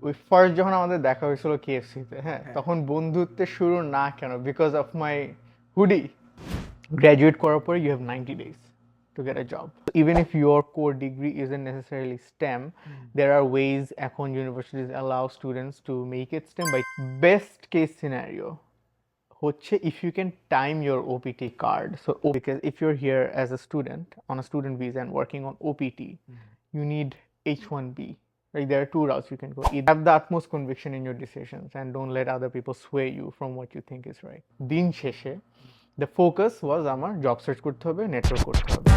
ওই ফার্স্ট যখন আমাদের দেখা হয়েছিল কেএফসিতে, হ্যাঁ, তখন বন্ধুত্বের শুরু না কেন, because of my hoodie. Graduate করার পরে you have 90 days to get a job. Even if your core degree isn't necessarily STEM, there are ways এখন universities allow students to make it STEM by best case scenario হচ্ছে if you can time your OPT card. So because if you're here as a student on a student visa and working on OPT, you need H1B. Like there are two routes you can go. Either have the utmost conviction in your decisions and don't let other people sway you from what you think is right. দিন শেষে the focus was আমার job search করতে হবে, network করতে হবে।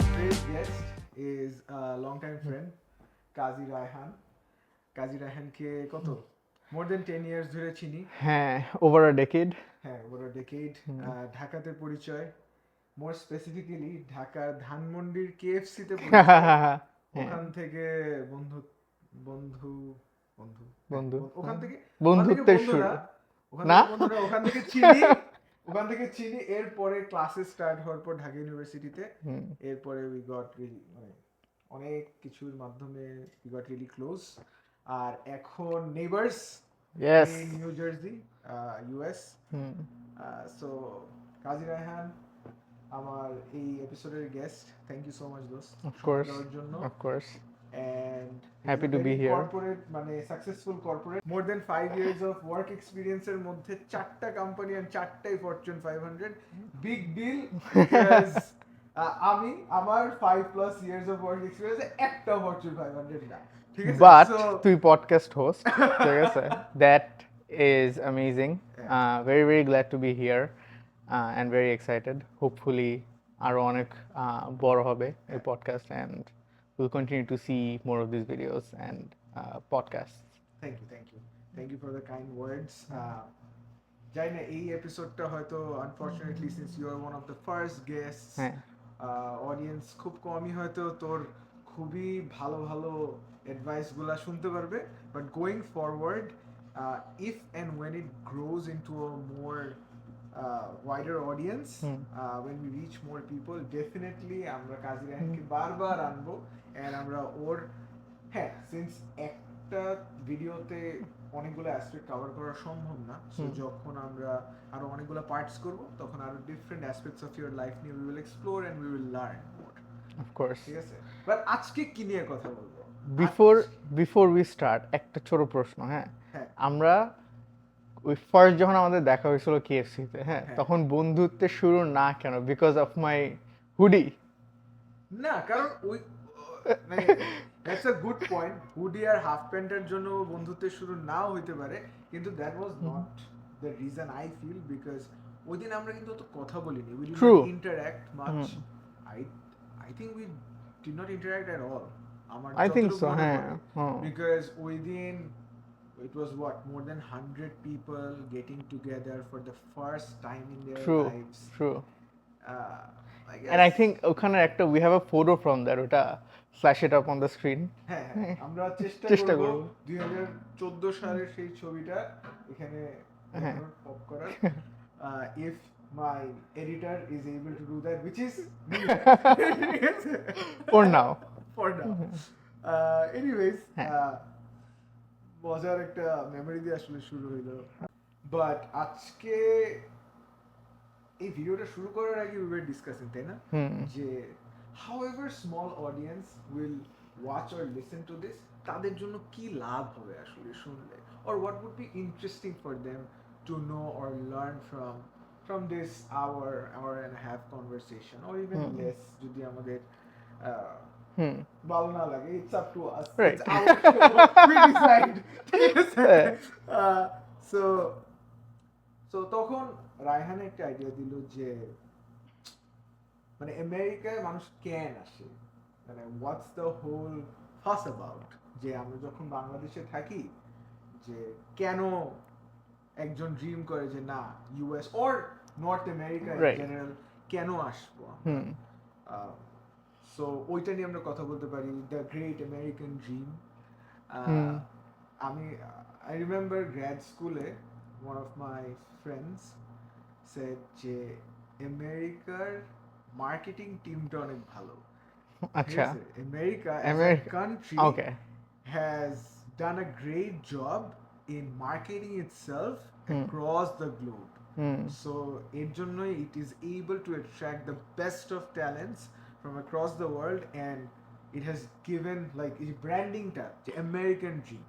Today's guest is a long-time friend, কাজী রায়হান। কাজী রায়হানকে কত more than 10 years ধরে চিনি। হ্যাঁ, over a decade. হ্যাঁ, over a decade। ঢাকাতে পরিচয়, more specifically ঢাকার ধানমন্ডির কেএফসিতে পরিচয়। ওখান থেকে বন্ধু বন্ধু বন্ধু বন্ধু ওখান থেকে বন্ধুত্বের শুরু না, ওখান থেকে চিনি। ওখান থেকে চিনি, এরপরে ক্লাসে স্টার্ট হওয়ার পর ঢাকা ইউনিভার্সিটিতে, এরপরে উই গট রিয়েলি মানে অনেক কিছুর মাধ্যমে উই গট রিয়েলি ক্লোজ। আর এখন neighbours in New Jersey, US. So Kazi Raihan আমার এই এপিসোডের গেস্ট। থ্যাংক ইউ সো মাচ দোস্ত দেওয়ার জন্য। Of course. And happy to be here. Corporate মানে successful corporate, more than 5 years of work experience এর মধ্যে 4টা company and 4টাই Fortune 500, big deal because আমি আমার 5+ years of work experience একটা Fortune 500 না, ঠিক আছে? But তুই podcast host, ঠিক আছে? That is amazing. Very very glad to be here and very excited. Hopefully আরো অনেক বড় হবে এই podcast and we'll continue to see more of these videos and podcasts. Thank you for the kind words. জানি না এই এপিসোডটা হয়তো unfortunately since you are one of the first guests, audience খুব কমই হয়তো তোর খুবই ভালো ভালো অ্যাডভাইসগুলো শুনতে পারবে, but going forward if and when it grows into a more wider audience, when we reach more people, definitely আমরা কাজী রায়হানকে বারবার আনবো। and আমরা ওর হ্যাঁ, সিন্স একটা ভিডিওতে অনেকগুলো অ্যাসপেক্ট কভার করা সম্ভব না, সো যখন আমরা আরো অনেকগুলো পার্টস করব তখন আরো different aspects of your life নিয়ে we will explore and we will learn more, of course. ঠিক আছে? বাট আজকে কি নিয়ে কথা বলবো? বিফোর উই স্টার্ট একটা ছোট প্রশ্ন। হ্যাঁ, আমরা ওই ফার্স্ট যখন আমাদের দেখা হয়েছিল কেএফসিতে, হ্যাঁ, তখন বন্ধুত্বের শুরু না কেন, বিকজ অফ মাই হুডি? না, কারণ ওই মানে that's a good point. Hoodie আর হাফ প্যান্টের জন্য বন্ধুত্বের শুরু নাও হইতে পারে, কিন্তু that was not the reason I feel, because ওই দিন আমরা কিন্তু অত কথা বলিনি, we did not interact much. I think we did not interact at all. আমার I think so, হ্যাঁ, বিকজ ওই দিন it was what, more than 100 people getting together for the first time in their lives. True. And I think ওখানে একটা we have a photo from there, ওটা flash it up on the screen. হ্যাঁ, আমরা চেষ্টা করব 2014 সালের সেই ছবিটা এখানে পপ করার, if my editor is able to do that, which is for now. Anyways, মজার একটা মেমোরি দিয়ে আসলে শুরু হইলো। বাট আজকে এই ভিডিওটা শুরু করার আগে we were discussing, তাই না, যে however small audience will watch or listen to this, তাদের জন্য কি লাভ হবে আসলে শুনলে, or what would be interesting for them to know or learn from this hour and a half conversation, or even less যদি আমাদের ভালো না লাগে, it's up to us, right? It's our show, we decide, ঠিক আছে? so তখন রায়হান একটা idea দিল যে মানে আমেরিকায় মানুষ কেন আসে, মানে হোয়াটস দ্য হোল ফাস অ্যাবাউট, যে আমরা যখন বাংলাদেশে থাকি যে কেন একজন ড্রিম করে যে না US or north America in general কেন আসবো। সো ওইটা নিয়ে আমরা কথা বলতে পারি, the great American dream. I remember grad school-এ one of my friends said যে আমেরিকার মার্কেটিং টিমটা অনেক ভালো, আচ্ছা America as a America country okay has done a great job in marketing itself across the globe. So এর জন্যই it is able to attract the best of talents from across the world, and it has given like এই ব্র্যান্ডিংটা যে American dream.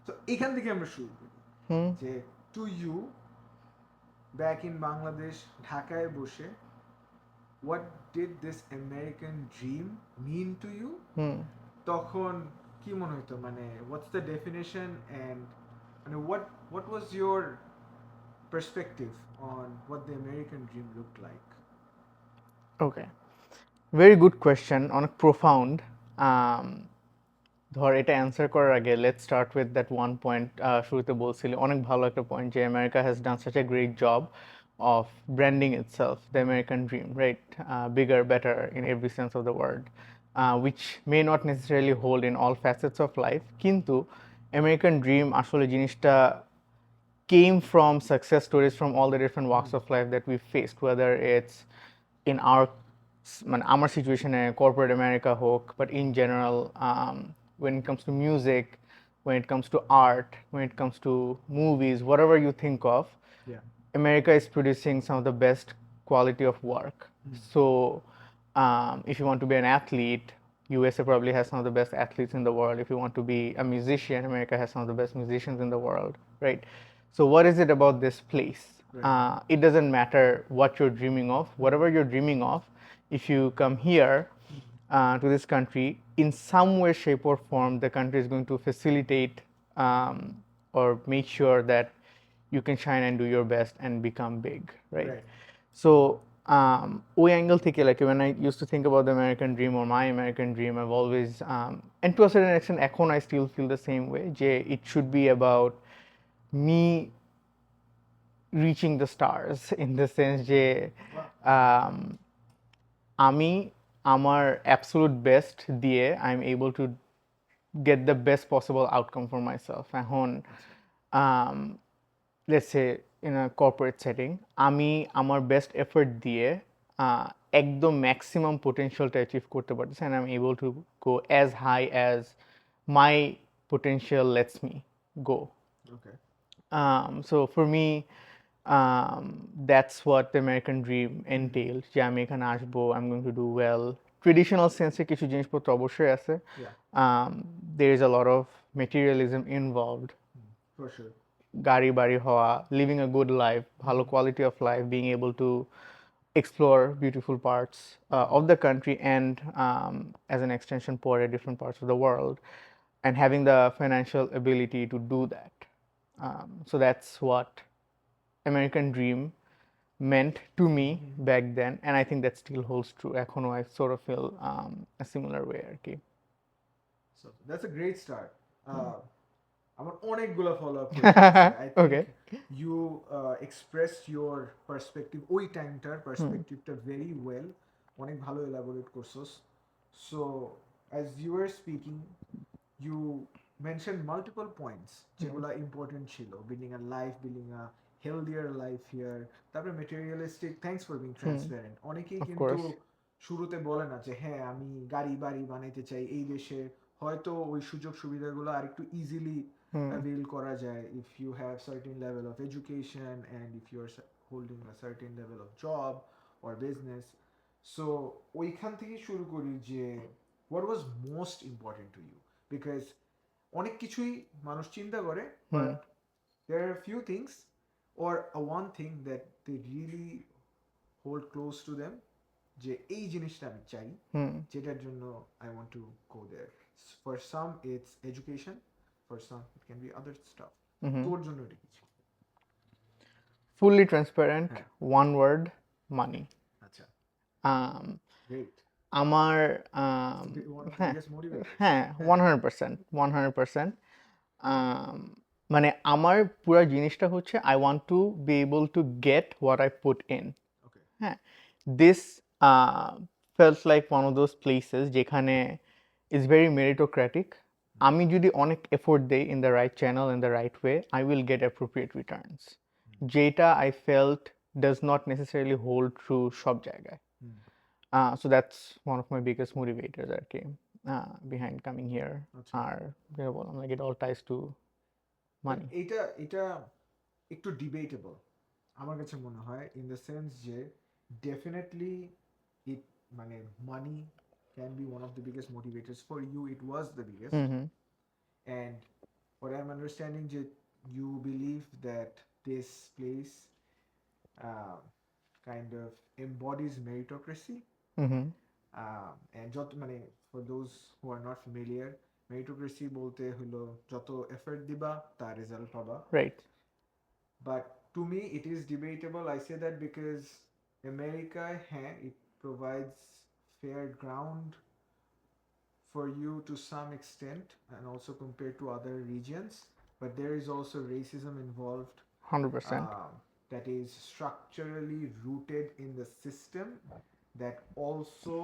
তো এখান থেকে আমরা শুরু করি যে to you back in Bangladesh ঢাকায় বসে what did this American dream mean to you? তখন কি মনে হতো মানে what's the definition and মানে what was your perspective on what the American dream looked like? okay very good question অনেক profound ধর এটা অ্যান্সার করার আগে let's start with that one point শুরুতে বলছিলি অনেক ভালো একটা পয়েন্ট যে America has done such a great job of branding itself, the American dream, right? Bigger, better in every sense of the word, which may not necessarily hold in all facets of life. Kintu American dream আসলে জিনিসটা came from success stories from all the different walks of life that we faced, whether it's in our situation in corporate America hook, but in general, when it comes to music, when it comes to art, when it comes to movies, whatever you think of, Yeah. America is producing some of the best quality of work. So, if you want to be an athlete, USA probably has some of the best athletes in the world. If you want to be a musician, America has some of the best musicians in the world, right? So, what is it about this place? Right. It doesn't matter what you're dreaming of. Whatever you're dreaming of, if you come here to this country, in some way, shape, or form, the country is going to facilitate or make sure that you can shine and do your best and become big, right? Right. So, ওই angle থেকে like when I used to think about the American dream or my American dream, I've always and to a certain extent এখন I still feel the same way যে it should be about me reaching the stars in the sense যে আমি আমার absolute best দিয়ে I'm able to get the best possible outcome for myself. এখন let's say in a corporate setting আমি আমার best effort দিয়ে একদম maximum পোটেনশিয়ালটা achieve করতে পারতেছি and I'm able to go as high as my potential lets me go. Okay. So for me, that's what the American dream entails. যে আমি এখানে আসবো, I'm going to do well. Traditional sense এ কিছু জিনিসপত্র অবশ্যই আছে. There is a lot of materialism involved. For sure. গাড়ি বাড়ি হওয়া, living a good life, ভালো quality of life, being able to explore beautiful parts of the country and as an extension পরে different parts of the world and having the financial ability to do that. So that's what American dream meant to me back then, and I think that still holds true. এখনো I sort of feel a similar way আর কি. So that's a great start. আমার অনেকগুলো follow up questions আছে. I think Okay. you expressed your perspective ওই টাইমটার perspectiveটা very well. অনেক ভালো elaborate করছস. So as you were speaking, you mentioned multiple points যেগুলা important ছিল, building a life, building a healthier life here. তারপরে materialistic, thanks for being transparent. অনেকেই Of কিন্তু course. শুরুতে বলে না যে হ্যাঁ আমি গাড়ি বাড়ি বানাইতে চাই এই দেশে, হয়তো ওই সুযোগ সুবিধাগুলো আরেকটু ইজিলি avail করা যায় if you have certain level of education and if you are holding a certain level of job or business. So ওইখান থেকে শুরু করি যে what was most important to you, because অনেক কিছুই মানুষ চিন্তা করে but there are a few things or a one thing that they really hold close to them যে এই জিনিসটা আমি চাই যেটার জন্য I want to go there. For some it's education, for some it can be other stuff. তোর জন্য এটা কি ছিল? Fully transparent, one word, money. আচ্ছা, Um, great. আমার One of the হ্যাঁ biggest motivators. হ্যাঁ 100% মানে আমার পুরো জিনিসটা হচ্ছে I want to be able to get what I put in Okay. হ্যাঁ this feels like one of those places যেখানে ইজ ভেরি মেরিটোক্র্যাটিক আমি যদি অনেক এফোর্ট দেই in the right channel in the right way I will get appropriate returns যেটা I felt does not necessarily hold true সব জায়গায় So that's one of my biggest motivators আর কি behind coming here. আচ্ছা। আর যেটা বললাম like it all ties to money. এটা একটু debatable আমার কাছে মনে হয় ইন দ্য সেন্স যে ডেফিনেটলি ইট মানে money can be one of the biggest motivators for you it was the biggest Mm-hmm. and what I'm understanding যে you believe that this place kind of embodies meritocracy Mm-hmm. and যত মানে for those who are not familiar meritocracy বলতে হলো যত effort দিবা তার result পাবা Right. but to me it is debatable. I say that because America it provides fair ground for you to some extent and also compared to other regions, but there is also racism involved 100%. that is structurally rooted in the system that also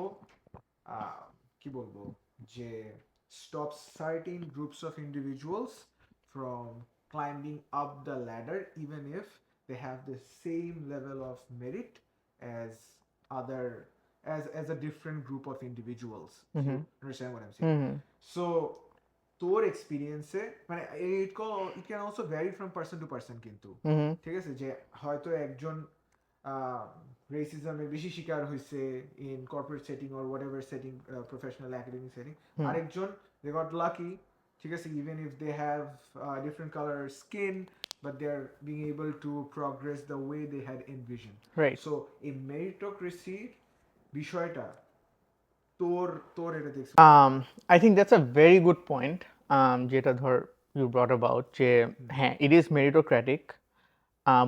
কি বলবো যে stops certain groups of individuals from climbing up the ladder even if they have the same level of merit as other as a different group of individuals. You understand what I'm saying? Mm-hmm. So তোর এক্সপিরিয়েন্সে মানে it can also vary from person to person কিন্তু Mm-hmm. ঠিক আছে যে হয়তো একজন রেসিজমের বেশি শিকার হয়েছে in corporate setting or whatever setting professional academic setting আরেকজন দে গট লাকি ঠিক আছে even if they have different colour skin but they're being able to progress the way they had envisioned. Right. So a meritocracy বিষয়টা তোর এটা দেখছ I think that's a very good point যেটা ধর you brought about যে হ্যাঁ it is meritocratic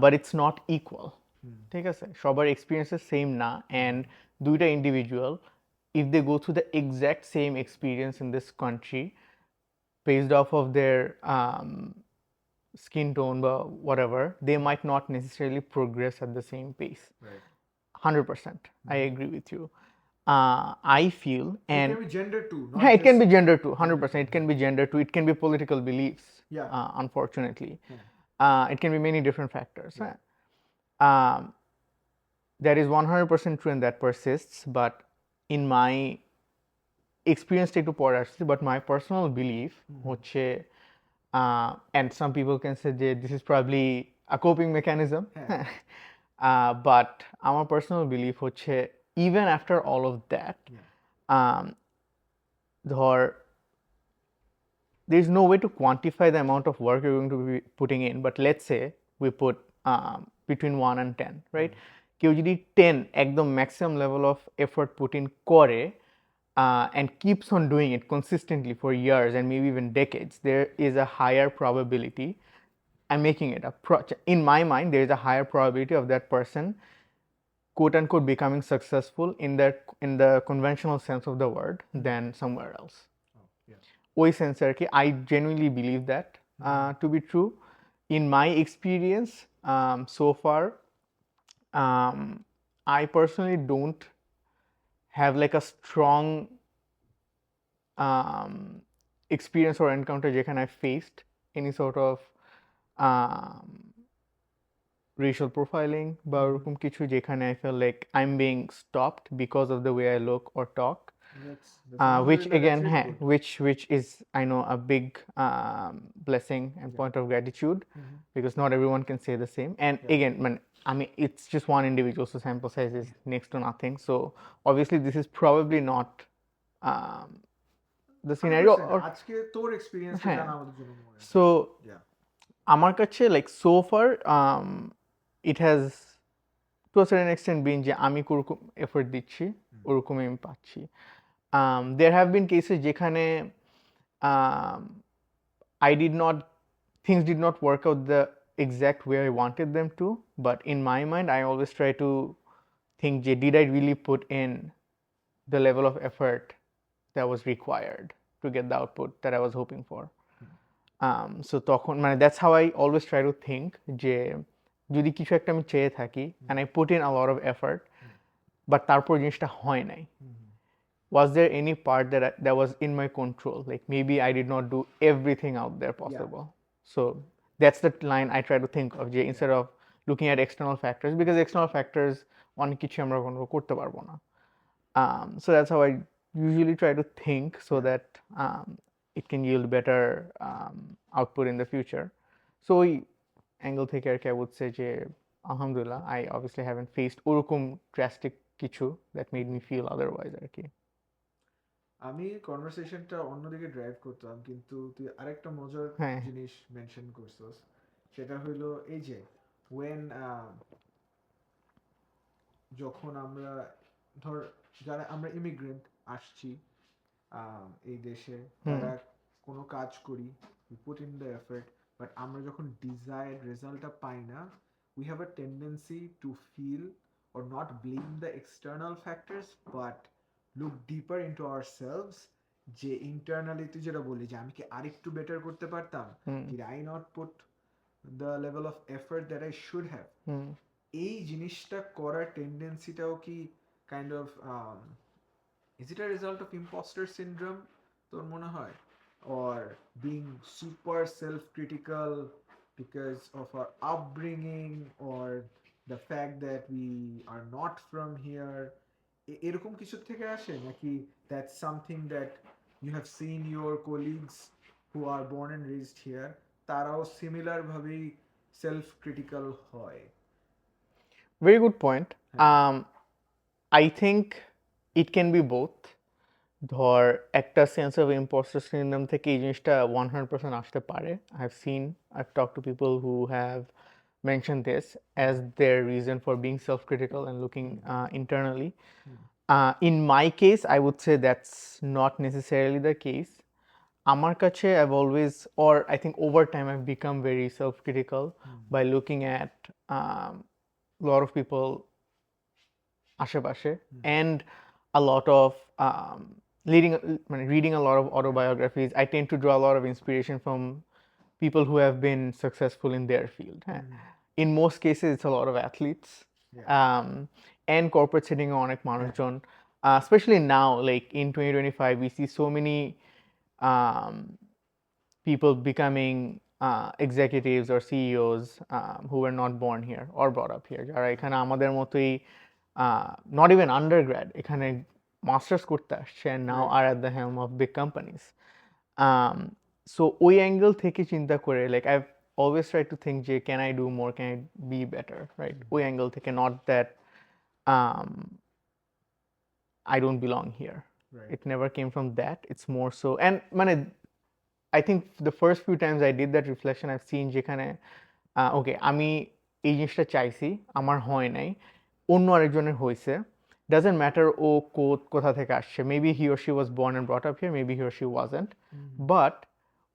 but it's not equal. ঠিক আছে সবার এক্সপিরিয়েন্সেস সেম না অ্যান্ড দুইটা individual if they go through the exact same experience in this country based off of their skin tone or whatever, they might not necessarily progress at the same pace. right 100%. I agree with you. I feel, and it can be gender too not yeah, it can just- be gender too. 100%. It can be gender too. It can be political beliefs. Yeah. Unfortunately, Yeah. it can be many different factors. Yeah. That is 100% true, and that persists. But in my experience, take to পরে আসছি, but my personal belief হচ্ছে and some people can say that this is probably a coping mechanism. But our personal belief হচ্ছে even after all of that, there's no way to quantify the amount of work you're going to be putting in. But let's say we put between 1 and 10, right? কেউ যদি 10 একদম maximum level of effort put in করে and keeps on doing it consistently for years and maybe even decades, there is a higher probability. I'm making it up. In my mind, there is a higher probability of that person, quote unquote, becoming successful in the conventional sense of the word than somewhere else. ওই sense আর কি I genuinely believe that to be true. In my experience so far, I personally don't have like a strong experience or encounter যেখানে I faced any sort of racial profiling বা ওরকম কিছু যেখানে I feel like I'm being stopped because of the way I look or talk. Which again, which is I know a big blessing and point of gratitude because not everyone can say the same. And again, I mean, it's just one individual, so sample size is next to nothing. So obviously, this is probably not the scenario. Or আজকে তোর experience জানা আমাদের জন্য so আমার কাছে like so far it has to a certain extent been যে আমি কোরকম effort দিচ্ছি ওরকম আমি পাচ্ছি. There have been cases যেখানে things did not work out the exact way I wanted them to, but in my mind I always try to think did I really put in the level of effort that was required to get the output that I was hoping for. So তখন মানে that's how I always try to think যে যদি কিছু একটা আমি চেয়ে থাকি and I put in a lot of effort but তারপর জিনিসটা হয় নাই, was there any part that was in my control? Like maybe I did not do everything out there possible. So that's the line I try to think of instead of looking at external factors, because external factors অনেক কিছু আমরা control করতে পারবো না. So that's how I usually try to think so Yeah. that it can yield better output in the future. So ওই angle থেকে আর কি I would say যে আলহামদুলিল্লাহ I obviously haven't faced ওরকম drastic কিছু that made me feel otherwise আর কি. আমি কনভারসেশনটা অন্যদিকে ড্রাইভ করতাম, কিন্তু তুই আরেকটা মজার হ্যাঁ জিনিস মেনশন করছস, সেটা হইলো এই যে ওয়েন যখন আমরা ধর যারা আমরা ইমিগ্রেন্ট আসছি এই দেশে, হুম তারা কোনো কাজ করি, we put in the effort, but আমরা যখন ডিজায়ার্ড রেজাল্টটা পাই না, we have a tendency to feel or not blame the external factors but look deeper into ourselves, যে ইন্টারনালি তুই যেটা বলি যে আমি কি আরেকটু বেটার করতে পারতাম, হুম did I not put the level of effort that I should have, হুম এই জিনিসটা করার টেন্ডেন্সিটাও কি kind of is it a result of imposter syndrome তোর মনে হয়, or being super self-critical because of our upbringing or the fact that we are not from here, এরকম কিছু থেকে আসে নাকি that's something that you have seen your colleagues who are born and raised here তারাও similar ভাবেই self critical হয়? very good point. হ্যাঁ I think it can be both. ধর একটা সেন্স অফ ইম্পোস্টার সিনড্রোম থেকে এই জিনিসটা 100% আসতে পারে. I've talked to people who have mentioned this as their reason for being self-critical and looking internally. In my case, I would say that's not necessarily the case. আমার কাছে I've always, or I think over time, I've become very self-critical by looking at a lot of people আশেপাশে and a lot of reading a lot of autobiographies. I tend to draw a lot of inspiration from people who have been successful in their field. In most cases, it's a lot of athletes and corporate setting অনেক মানুষজন, especially now, like in 2025, we see so many um, people becoming executives or CEOs who were not born here or brought up here, যারা এখানে আমাদের মতোই not even undergrad এখানে masters করতে আসছে and now Right. are at the helm of big companies. So ওই angle থেকে চিন্তা করে like I've always tried to think যে can I do more, can I be better, right? ওই angle থেকে, not that um, I don't belong here. Right. It never came from that. It's more so, and মানে I think the first few times I did that reflection, I've seen যেখানে ওকে আমি এই জিনিসটা চাইছি, আমার হয় নাই, অন্য আরেকজনের হয়েছে, doesn't matter ও কোথা থেকে আসছে, maybe he or she was born and brought up here, maybe he or she wasn't, but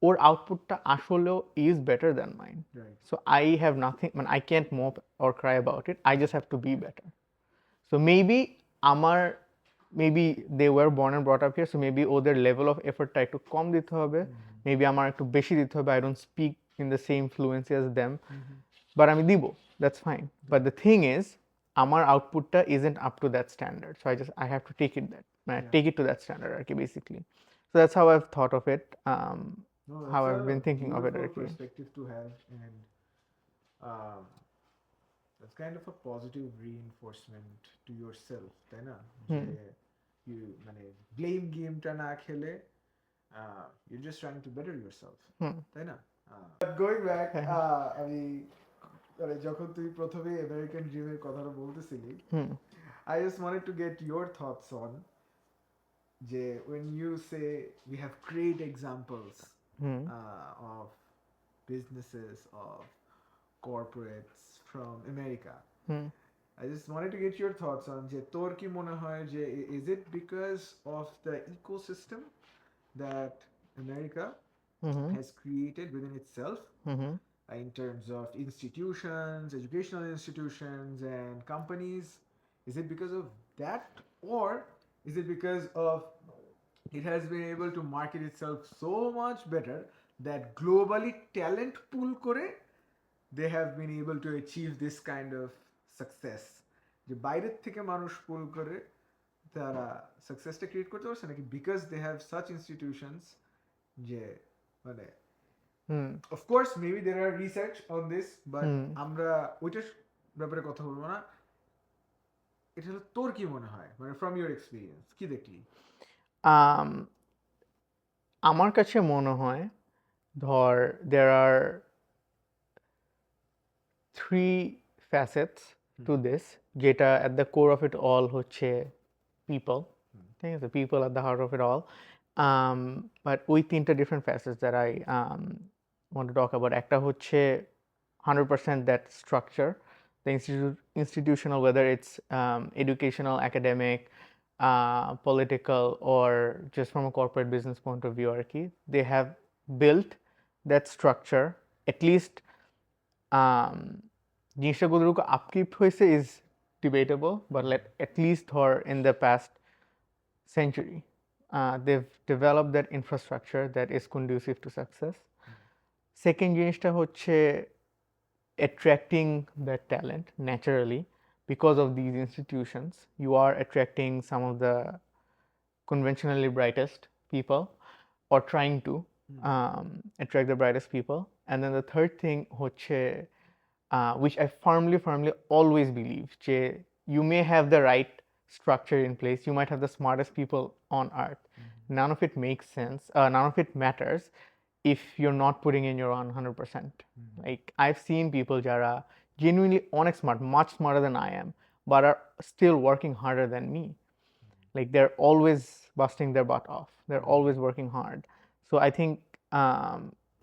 ওর আউটপুটটা আসলেও is better than mine. Right. So I have nothing, মানে I can't mope or cry about it, I just have to be better. So maybe আমার maybe they were born and brought up here, so maybe ওদের level of effortটা একটু কম দিতে হবে, maybe আমার একটু বেশি দিতে হবে, I don't speak in the same fluency as them, but আমি দিব, that's fine. But the thing is আমার আউটপুটটা isn't up to that standard, so I have to take it take it to that standard আর কি basically. So that's how I've thought of it, No, how that's I've a been thinking of it beautiful আর কি. perspective to have, and um, that's kind of a positive reinforcement to yourself, তাই না? যে you মানে blame গেমটা না খেলে you're just trying to better yourself, তাই না? But going back, আমি মানে যখন তুই প্রথমে আমেরিকান ড্রিমের কথাটা বলতেছিলি, I just wanted to get your thoughts on যে when you say we have great examples of businesses, of corporates from America. I just wanted to get your thoughts on যে তোর কি মনে হয় যে is it because of the ecosystem that America has created within itself in terms of institutions, educational institutions and companies? Is it because of that, or is it because of it has been able to market itself so much better that globally talent pool করে they have been able to achieve this kind of success? যে বাইরের থেকে মানুষ পুল করে তারা সাকসেসটা create করতে পারছে নাকি because they have such institutions যে মানে of course maybe there are research on this, but আমরা ওইটার ব্যাপারে কথা বলবো না, এটা হলো তোর কি মনে হয় মানে ফ্রম ইউর এক্সপিরিয়েন্স কি দেখলি? um, আমার কাছে মনে হয় ধর there are three facets to this যেটা at the core of it all হচ্ছে people, ঠিক আছে, people at the heart of it all. But ওই তিনটা different facets that I want to talk about, একটা হচ্ছে 100% that structure, the institutional, whether it's educational, academic, political, or just from a corporate business point of view, আর কি they have built that structure at least. জিনিসটা কতটুকু আপকিপ হয়েছে is debatable, but at least ধর in the past century they've developed that infrastructure that is conducive to success. Second জিনিসটা হচ্ছে attracting that talent naturally. Because of these institutions you are attracting some of the conventionally brightest people, or trying to attract the brightest people. And then the third thing হচ্ছে which I firmly always believe, you may have the right structure in place, you might have the smartest people on earth, none of it makes sense, none of it matters if you're not putting in your 100%. Like I've seen people jara genuinely honest smart, much smarter than I am, but are still working harder than me. Like they're always busting their butt off, they're always working hard. So I think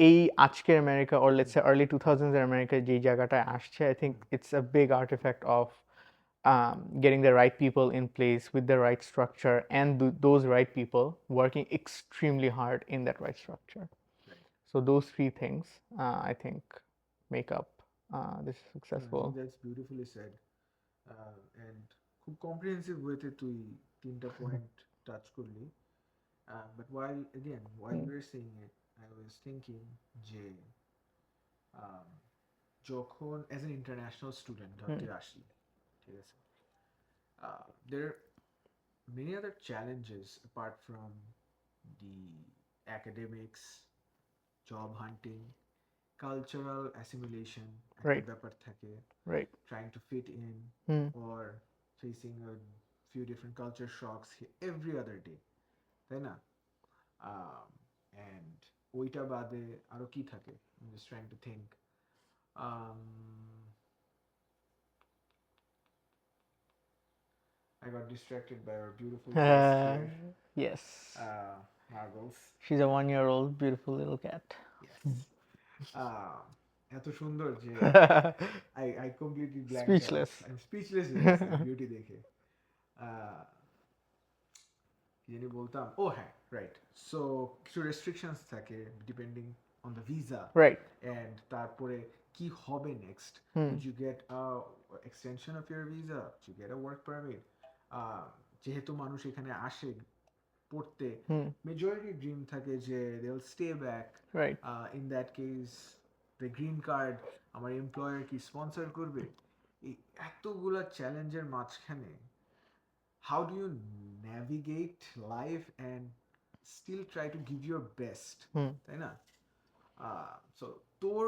এই আজকের America, or let's say early 2000s এর America যে জায়গাটায় আসছে, I think it's a big artifact of getting the right people in place with the right structure, and those right people working extremely hard in that right structure. So those three things I think make up this successful. That's beautifully said. And খুব comprehensive ওয়েতে তুই তিনটা point touch করলি। But while we were saying it, I was thinking যে যখন as an international student ধর তুই আসলি, ঠিক আছে, there are many other challenges apart from the academics, job hunting, cultural assimilation, Right. ব্যাপার থাকে, Right. trying to fit in, or facing a few different culture shocks every other day, তাই না? And ওইটা বাদে আরো কি থাকে? I'm just trying to think. I got distracted by our beautiful guest here. Yes. Marbles. She's a 1-year-old beautiful little cat. Yes. এত সুন্দর যে I completely blanked Speechless. out. I'm speechless with this beauty দেখে। কি জানি বলতাম? Oh হ্যাঁ, right. So কিছু restrictions থাকে depending on the visa. Right. And তারপরে কি হবে next? Did you get a extension of your visa? Did you get a work permit? যেহেতু মানুষ এখানে আসে পড়তে, majority dream থাকে যে they'll stay back. Right. In that case the green card আমার employer কি sponsor করবে? এই এতগুলা চ্যালেঞ্জের মাঝখানে how do you navigate life and still try to give your best, তাই না? So তোর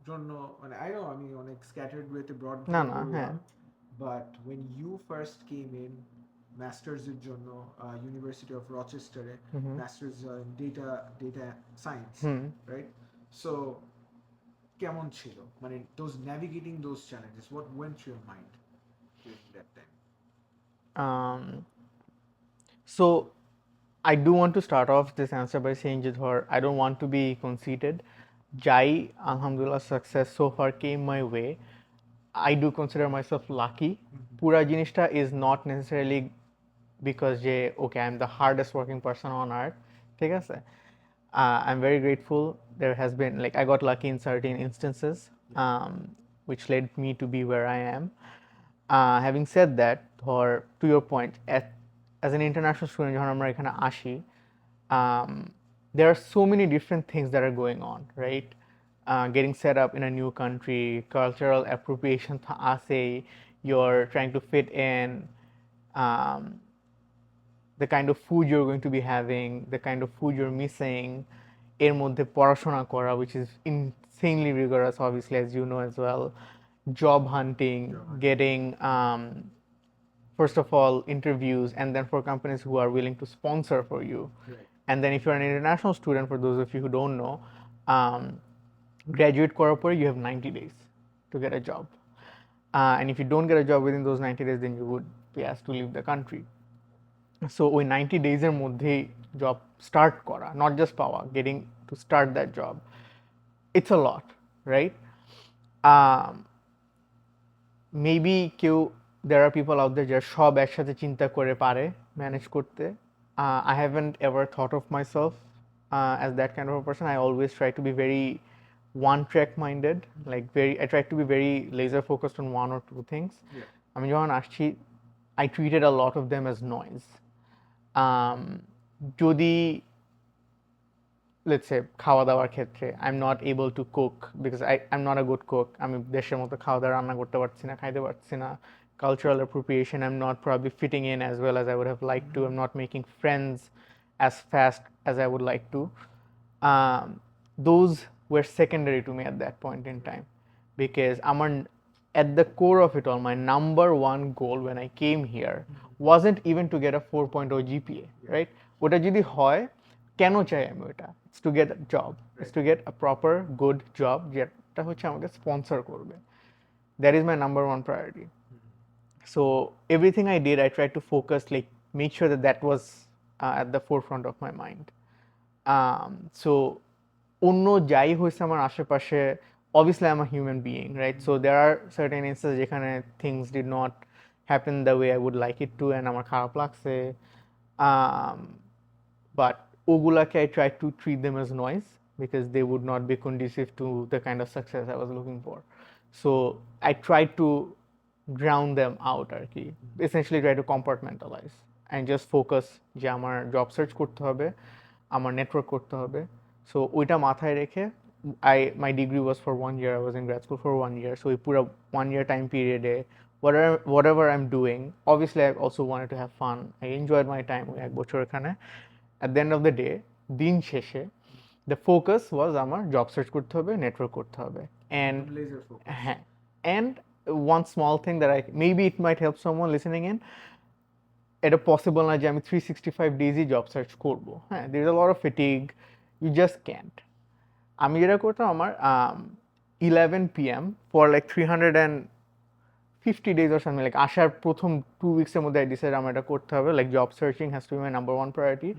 জন্য মানে I know আমি অনেক scattered ওয়েতে broad বললাম, but when you first came in masters এর জন্য University of Rochester masters in data science, right? So কেমন ছিল মানে those navigating those challenges, what went through your mind during that time? So I do want to start off this answer by saying Jidhar, I don't want to be conceited. Jai, alhamdulillah, success so far came my way. I do consider myself lucky. Pura jinishta is not necessarily because okay, I'm the hardest working person on earth. ঠিক আছে? I'm very grateful. There has been, like, I got lucky in certain instances, which led me to be where I am. Having said that, or to your point, as an international student, যখন আমরা এখানে আসি, there are so many different things that are going on, right? Getting set up in a new country, cultural appropriation আছে, you're trying to fit in, the kind of food you're going to be having, the kind of food you're missing, এর মধ্যে পড়াশোনা করা, which is insanely rigorous, obviously, as you know as well, job hunting, getting first of all interviews, and then for companies who are willing to sponsor for you. Right. And then if you're an international student, for those of you who don't know, graduate করার পরে you have 90 days to get a job. And if you don't get a job within those 90 days, then you would be asked to leave the country. So ওই 90 days এর মধ্যেই job start করা, not just পাওয়া, getting to start that job, it's a lot, right? Maybe there are people out there যারা সব একসাথে চিন্তা করে পারে ম্যানেজ করতে. I haven't ever thought of myself as that kind of a person. I always try to be very one track minded, like I try to be very laser focused on one or two things. আমি যখন আসছি, I treated a lot of them as noise. যদি let's say খাওয়া দাওয়ার ক্ষেত্রে I'm not able to cook because I'm not a good cook. আমি দেশের মতো খাওয়া দাওয়া রান্না করতে পারছি না, খাইতে পারছি না. Cultural appropriation, I'm not probably fitting in as well as I would have liked to. I'm not making friends as fast as I would like to. Those were secondary to me at that point in time, because at the core of it all, my number one goal when I came here wasn't even to get a 4.0 GPA, right? ওটা যদি হয়, কেন চাই আমি ওটা? It's to get a job. It's to get a proper good job যেটা হচ্ছে আমাকে স্পন্সর করবে. That is my number one priority. So everything I did, I tried to focus, like make sure that was at the forefront of my mind. So অন্য যাই হয়েছে আমার আশেপাশে, obviously I'm a human being, right? So there are certain instances যেখানে things did not happen the way I would like it to, and আমার খারাপ লাগছে. But ওগুলাকে I tried to treat them as noise because they would not be conducive to the kind of success I was looking for. So I tried to drown them out আর কি, essentially try to compartmentalize and just focus যে আমার job search করতে হবে, আমার network করতে হবে. So ওইটা মাথায় রেখে my degree was for 1 year. I was in grad school for 1 year. So ওই পুরো 1 year time period A whatever I'm doing, obviously I also wanted to have fun. I enjoyed my time ওই এক বছর এখানে. At the end of the day, দিন শেষে the focus was আমার job search করতে হবে, network করতে হবে. And laser focus. হ্যাঁ, and one small thing that maybe it might help someone listening in, এটা পসিবল না যে আমি 365 ডেজই জব সার্চ করবো. হ্যাঁ, there is a lot of fatigue, you just can't. আমি যেটা করতাম, আমার 11 PM for like 350 days or something, like আসার প্রথম 2 weeks-এর মধ্যে I decided আমার এটা করতে হবে, like job searching has to be my number one priority.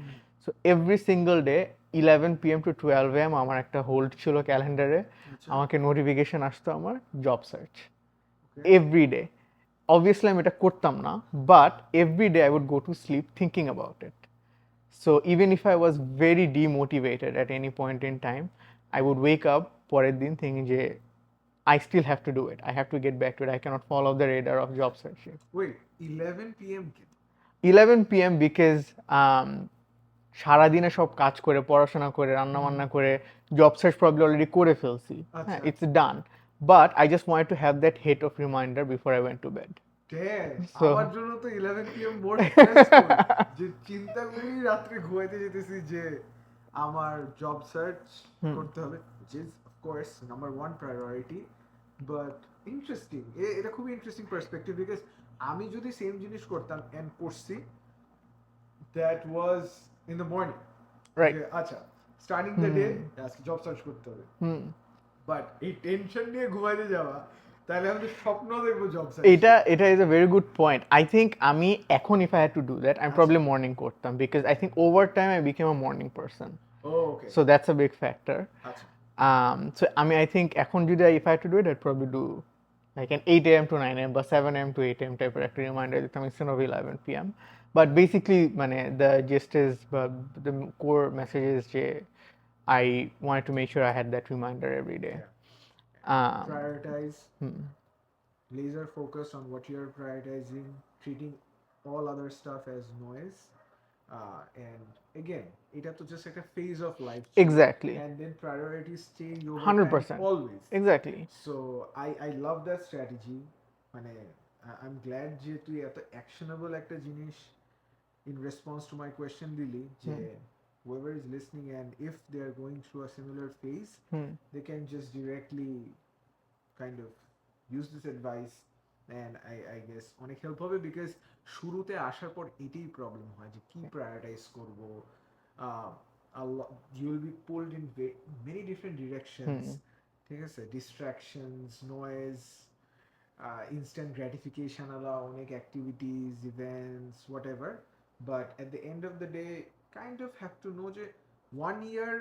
So every single day 11 PM to 12 AM আমার একটা হোল্ড ছিল ক্যালেন্ডারে, আমাকে নোটিফিকেশন আসতো আমার job search every day. Obviously আমি এটা করতাম না, but every day I would go to sleep thinking about it. So even if I was very demotivated at any point in time, I would wake up পরের দিন thinking যে I still have to do it. I have to get back to it. I cannot fall off the radar of job searching. Wait, 11 PM? 11 PM because সারাদিনে সব কাজ করে, পড়াশোনা করে, রান্না বান্না করে, জব সার্চ প্রবলি অলরেডি করে ফেলছি. হ্যাঁ, it's done. But I just wanted to have that hit of reminder before I went to bed. আমার জন্য তো 11 PM মোর স্ট্রেসফুল, যে চিন্তা করি রাতে ঘুমাইতে যেতেছি যে আমার জব সার্চ করতে হবে, which is of course number one priority. But interesting, এটা খুব ইন্টারেস্টিং পার্সপেক্টিভ, বিকজ আমি যদি সেম জিনিস করতাম এন্ড করছি, that was in the morning, right? আচ্ছা, স্টার্টিং দ্য ডে আজকে জব সার্চ করতে হবে, বাট এই টেনশন নিয়ে ঘুমাইতে যাওয়া, তাহলে আমি স্বপ্ন দেখবো জব সার্চ. এটা is a very good point. I think আমি এখন if I had to do that, I'm probably morning করতাম, because I think over time I became a morning person. Oh, okay. So that's a big factor. আচ্ছা. So I think এখন যদি if I had to do it, I'd probably do like an 8 AM to 9 AM বা 7 AM to 8 AM type of একটা reminder দিতাম instead of 11 PM. But basically মানে the gist is, the core message is যে I wanted to make sure I had that reminder every day. Prioritize, laser focus on what you're prioritizing, treating all other stuff as noise, and again, এটা তো just like a phase of life. Exactly. And then priorities change over 100%. time always. Exactly. So I love that strategy. মানে I'm glad যে তুই এত actionable একটা জিনিস in response to my question দিলি, যে whoever is listening, and if they are going through a similar phase, they can just directly kind of use this advice, and I guess অনেক help হবে, because শুরুতে আসার পর এটাই problem হয় যে কি প্রায়োরিটাইজ করব, you will be pulled in many different directions, ঠিক আছে, distractions, noise, instant gratification ala onek activities, events, whatever. But at the end of the day, kind of have to know যে 1 year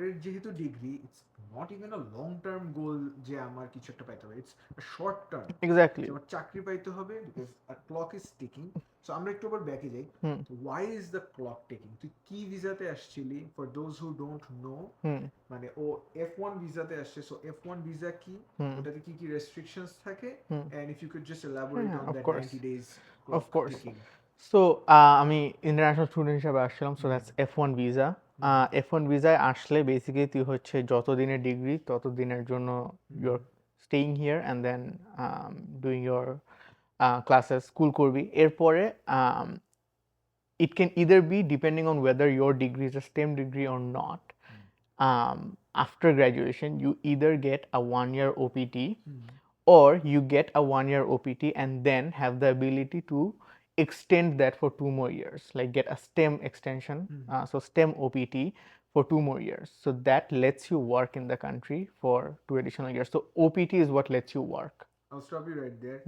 এর যেহেতু degree, it's not even a long term goal যে আমার কিছু একটা পাইতে হবে, ইটস শর্ট টার্ম, এক্স্যাক্টলি। যে আমার চাকরি পাইতে হবে, because a clock is ticking. So আমরা একটু আবার ব্যাকে যাই, why is the clock ticking? তুই কি ভিসাতে আসছিলি? For those who don't know, মানে ও F1 ভিসাতে আসছে। সো F1 ভিসা কি, ওটাতে কি কি রেস্ট্রিকশনস থাকে, and if you could just elaborate on that 90 days Of clock course. ticking. So আমি ইন্টারন্যাশনাল স্টুডেন্ট হিসাবে আসছিলাম, so that's F1 visa. F1 ভিসায় আসলে বেসিক্যালি তুই হচ্ছে যত দিনের ডিগ্রি তত দিনের জন্য your staying here and then doing your classes, school করবি। এরপরে it can either be depending on whether your degree is a STEM degree or not. After graduation, you either get a 1 year OPT or you get a 1 year OPT and then have the ability to extend that for 2 more years, like get a STEM extension, so STEM OPT for 2 more years. So that lets you work in the country for 2 additional years. So OPT is what lets you work. I'll stop you right there.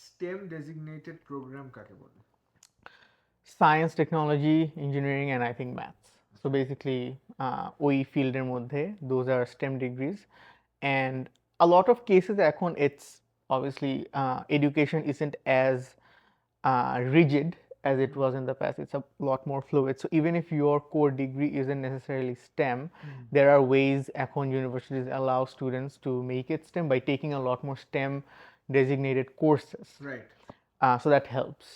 STEM designated program কাকে বলে? Science, technology, engineering, and I think maths. So basically, ওই ফিল্ডের মধ্যে those are STEM degrees, and a lot of cases এখন it's obviously education isn't as rigid as it was in the past. It's a lot more fluid. So even if your core degree isn't necessarily STEM, there are ways এখন universities allow students to make it STEM by taking a lot more STEM designated courses. Right. So that helps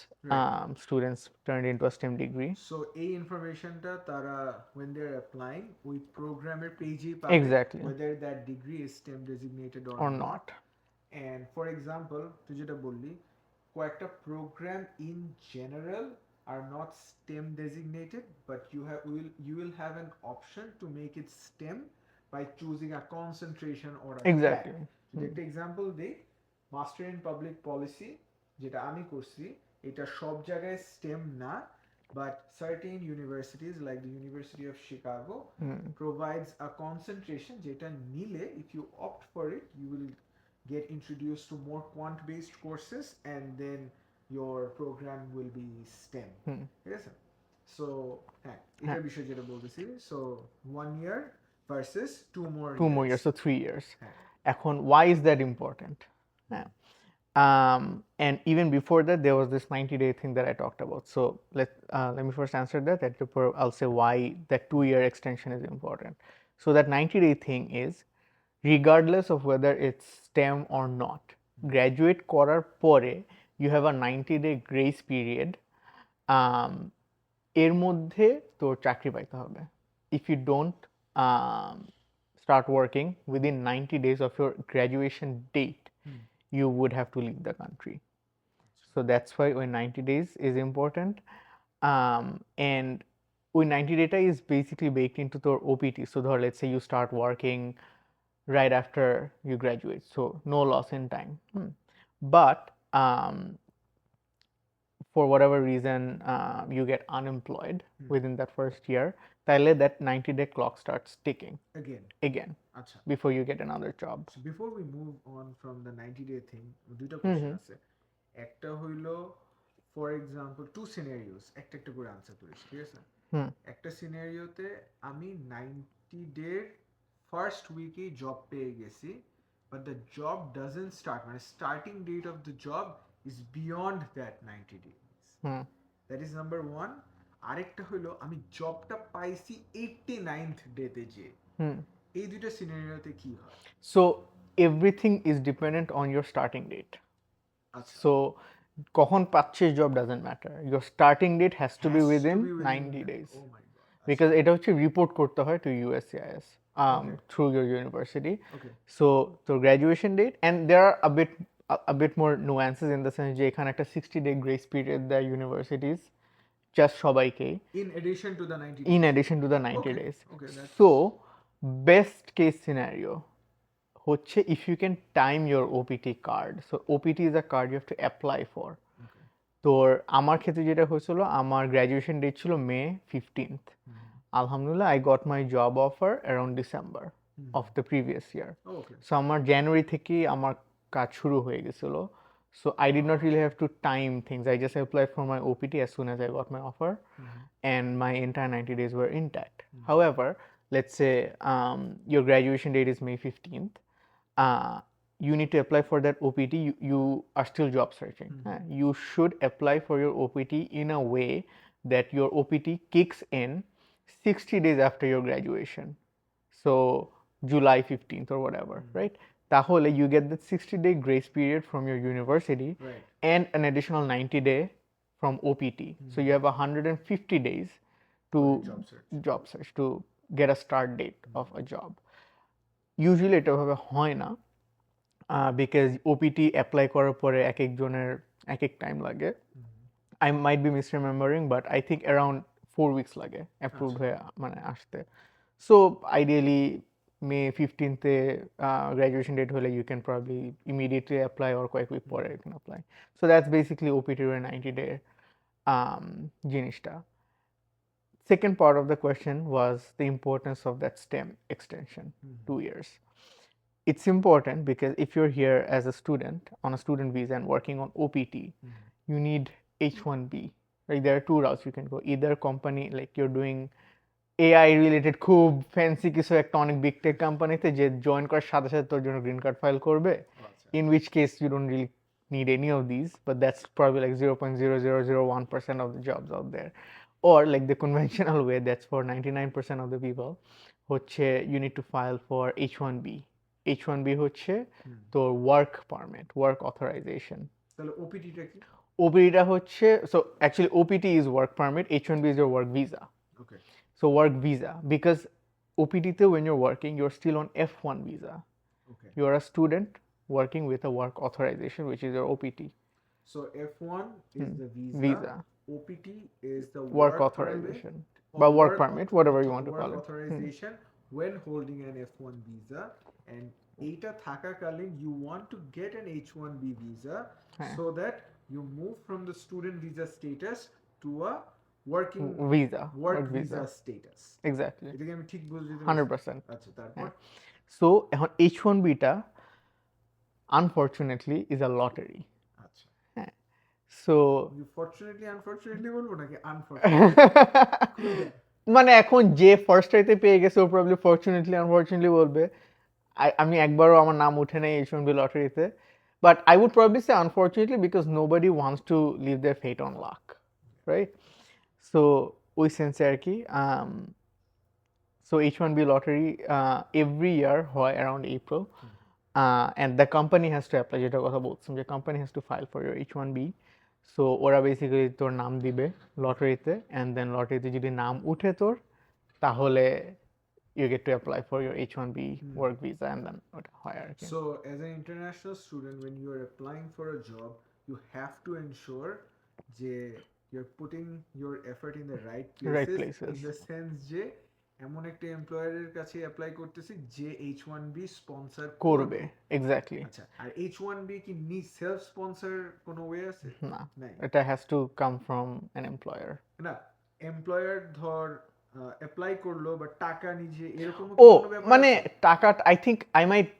students turn it into a STEM degree. So এই ইনফরমেশনটা তারা when they're applying ওই প্রোগ্রামের পেজেই পাবে, Exactly. whether that degree is STEM designated or not. And for example, তুই যেটা বললি, কয়েকটা programme in general are not STEM designated, but you will have an option to make it STEM by choosing a concentration or a Exactly. track. যদি একটা example দিই, master in public policy যেটা আমি করছি, এটা সব জায়গায় STEM না, but certain universities like the University of Chicago provides a concentration যেটা নিলে if you opt for it you will get introduced to more quant based courses and then your program will be STEM. ঠিক আছে? So হ্যাঁ, এটা বিষয় যেটা বলতেছি, so 1 year versus 2 more years, so 3 years. হ্যাঁ। এখন why is that important? And even before that, there was this 90-day thing that I talked about. So let me first answer that. I'll say why that 2 year extension is important. So that 90-day thing is, regardless of whether it's STEM or not, graduate করার পরে you have a 90-day grace period. এর মধ্যে তোর চাকরি পাইতে হবে. If you don't start working within 90 days of your graduation date, you would have to leave the country. So that's why when 90 days is important. And when 90 data is basically baked into your OPT. So let's say you start working right after you graduate. So no loss in time. But for whatever reason you get unemployed within that first year, তাহলে that 90-day clock starts ticking again আচ্ছা, before you get another job. So before we move on from the 90-day thing, দুইটা question আছে। একটা হইলো for example two scenarios, একটা একটা করে answer করিস, ঠিক আছে? একটা সিনারিওতে আমি 90 ডে ফার্স্ট উইকে জব পেয়ে গেছি, but the job doesn't start, মানে starting date of the job is beyond that 90 days. That is number one. আরেকটা হইলো আমি জবটা পাইছি 89th ডেতে যে, এই দুইটা সিনারিওতে কি হয়? So everything is dependent on your starting date. আচ্ছা, So কখন পাচ্ছিস job doesn't matter. Your starting date has to be within 90 days. Oh my god. Because এটা হচ্ছে রিপোর্ট করতে হয় to USCIS through your university. So the graduation date, and there are a bit more nuances in the sense যে এখানে একটা 60-day grace period দেয় universities just সবাইকেই, in addition to the 90 days. in addition to the 90 days. That's... So best case scenario হচ্ছে if you can time your OPT card. So OPT is a card you have to apply for. তোর আমার ক্ষেত্রে যেটা হয়েছিল, আমার graduation date ছিল May 15th. Alhamdulillah, I got my job offer around December of the previous year. Okay So আমার জানুয়ারি থেকেই আমার কাজ শুরু হয়ে গেছিল. So I did not really have to time things. I just applied for my OPT as soon as I got my offer, and my entire 90 days were intact. However, let's say your graduation date is May 15th. You need to apply for that OPT. You are still job searching. You should apply for your OPT in a way that your OPT kicks in 60 days after your graduation. So July 15th or whatever, right? তাহলে you get that 60-day grace period from your university, Right. and an additional 90-day from OPT. So you have 150 days to job search. to get a start date of a job. Usually এটা ভাবে হয় না, because OPT apply করার পরে এক একজনের এক এক টাইম লাগে. I might be misremembering, but I think around 4 weeks লাগে approved হয়ে মানে আসতে. So ideally May 15th graduation date হলে you can probably immediately apply, or কয়েক week পরে you can apply. So that's basically OPT এর 90-day জিনিসটা. Second part of the question was the importance of that STEM extension, 2 years. It's important because if you're here as a student on a student visa and working on OPT, you need H1B. Like there are two routes you can go. Either company, like you're doing AI related খুব fancy কিছু একটা অনেক big tech কোম্পানিতে যে join করার সাথে সাথে তোর জন্য গ্রিন কার্ড ফাইল করবে, in which case you don't really need any of these, but that's probably like 0.0001% of the jobs out there. Or like the conventional way, that's for 99% of the people, হচ্ছে you need to file for H1B. H1B হচ্ছে তোর work permit, work authorization. তাহলে ওপিটিটা কি? OPT-টা হচ্ছে, so actually OPT is work permit, H1B is your work visa. Okay So work visa, because OPT-তে when you're working, you're still on F1 visa. Okay You're a student working with a work authorization, which is your OPT. So F1 is the Visa. OPT is the Work permit, authorization. or But work permit, whatever you want to work call it. authorization when holding an F1 visa, and এইটা থাকাকালীন you want to get an H1B visa so that you move from the student visa status to a working Visa. work visa status. Exactly. এটা কি আমি ঠিক বুঝতে পেরেছি? 100%. আচ্ছা তারপর So এখন H1B-টা unfortunately is a lottery. আচ্ছা So you unfortunately বলবো নাকি unfortunately? মানে এখন যে ফার্স্ট রাইতে পেয়ে গেছে ও প্রবলি ফরচুনেটলি আনফরচুনেটলি বলবে, আমি একবারও আমার নাম উঠে নেই H1B লটারিতে, but I would probably say unfortunately because nobody wants to leave their fate on luck, right? So ওই সেন্সে আর কি, so H1B lottery every year হয় around April, and the company has to apply, যেটা কথা বলছিলাম যে company has to file for your H1B. So ওরা basically তোর নাম দিবে লটারিতে, অ্যান্ড দেন লটারিতে যদি নাম উঠে তোর, তাহলে you get to apply for your H1B work visa, and then ওটা হয় আর কি. So as an international student, when you are applying for a job, you have to ensure যে you're putting your effort in the right places. In the sense যে এমন একটা এমপ্লয়ারের কাছে apply করতেছি যে H1B স্পন্সর করবে. এক্স্যাক্টলি. আচ্ছা, আর H1B কি সেলফ স্পন্সর কোনো ওয়ে আছে? না, নাই। এটা has to come from an employer. না, এমপ্লয়ার ধর অ্যাপ্লাই করলো বাট টাকা নিজে, এরকম ও কোনো ব্যাপার মানে আছে? টাকা, I think I might,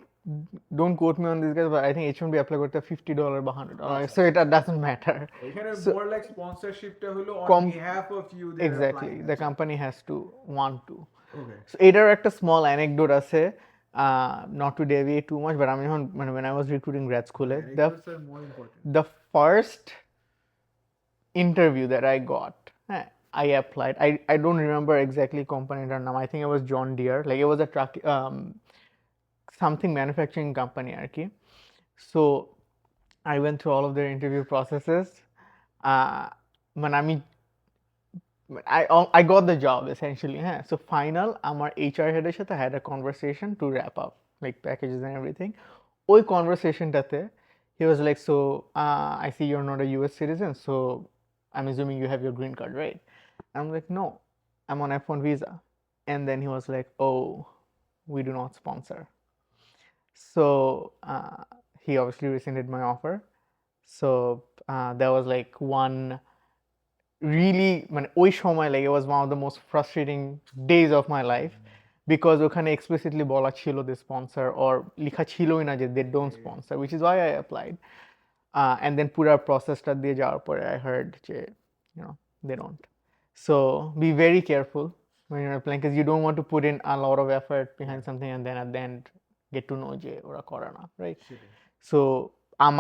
don't quote me on this guys, but I think H1B apply করতে $50 বা $100, so it doesn't matter. এখানে So- more like sponsorshipটা হলো on Com- behalf of you, they are Exactly, applying. the company has to want to. Okay. So এটার একটা small anecdote আছে, not to deviate too much, but আমি যখন মানে when I was recruiting grad school, Anecdotes are more important. the first interview that I got, I applied. I don't remember exactly companyটার নাম. I think it was John Deere. Like it was a truck, something manufacturing company আর কি. So I went through all of their interview processes. মানে আমি I got the job essentially. So final আমার HR head-এর সাথে I had a conversation to wrap up like packages and everything. ওই conversationটাতে he was like, so I see you're not a US citizen, so I'm assuming you have your green card, right? I'm like, no, I'm on F1 visa. And then he was like, oh, we do not sponsor. So he obviously rescinded my offer. So there was like one really মানে ওই সময় like it was one of the most frustrating days of my life because ওখানে explicitly বলা ছিল the sponsor or লেখা ছিলই না যে they don't sponsor, which is why I applied. And then পুরা প্রসেসটা দিয়ে যাওয়ার পরে I heard যে you know they don't. So be very careful when you're applying because you don't want to put in a lot of effort behind something and then at the end get to know যে ওরা করে না, right? So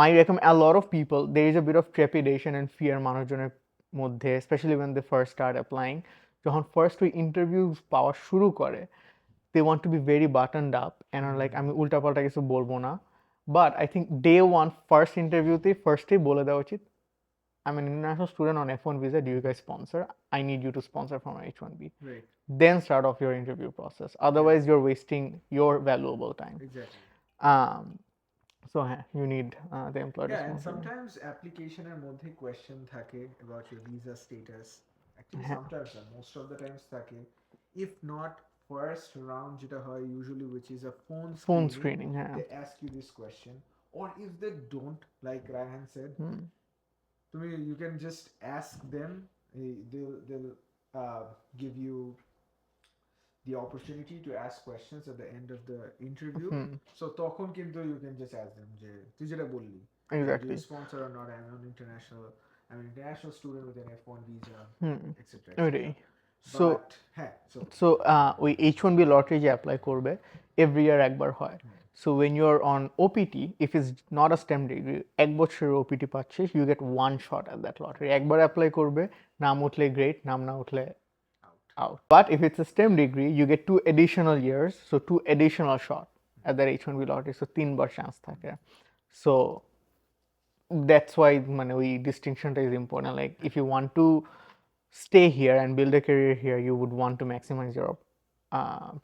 I recommend a lot of people, there is a bit of trepidation and fear মানুষজনের মধ্যে, especially when they first start applying. যখন first ওই interviews পাওয়া শুরু করে they want to be very buttoned up and are like আমি উল্টাপাল্টা কিছু বলবো না, but I think day one first interviewতে ফার্স্টেই বলে দেওয়া উচিত I'm an international student on F1 visa, do you guys sponsor? I need you to sponsor for my H1B. Right. Then start off your interview process, otherwise you're wasting your valuable time. Exactly. So you need the employer to Yeah, and sponsor you. sometimes application এর মধ্যে question থাকে about your visa status. Actually, sometimes না, most of the times থাকে. If not first round যেটা হয় usually, which is a phone screening, yeah. they ask you this question. Or if they don't, like Ryan said, you can just ask them. They'll give you the opportunity to ask questions at the end of the interview. So তখন কিন্তু you can just ask them যে তুই যেটা বললি, Exactly. do you sponsor or not? I'm an international student with an F1 visa, etc. Okay. So ওই H1B lottery যে apply করবে every year একবার হয়। So when you're on OPT, if it's not a STEM degree, এক বছরের OPT পাচ্ছিস, you get one shot at that lottery. একবার apply করবে, নাম উঠলে great, নাম না উঠলে out. But if it's a STEM degree, you get 2 additional years, so 2 additional shot at that H1B lottery, so 3 bar chance থাকে। So that's why মানে ওই distinctionটা is important. Like if you want to stay here and build a career here, you would want to maximize your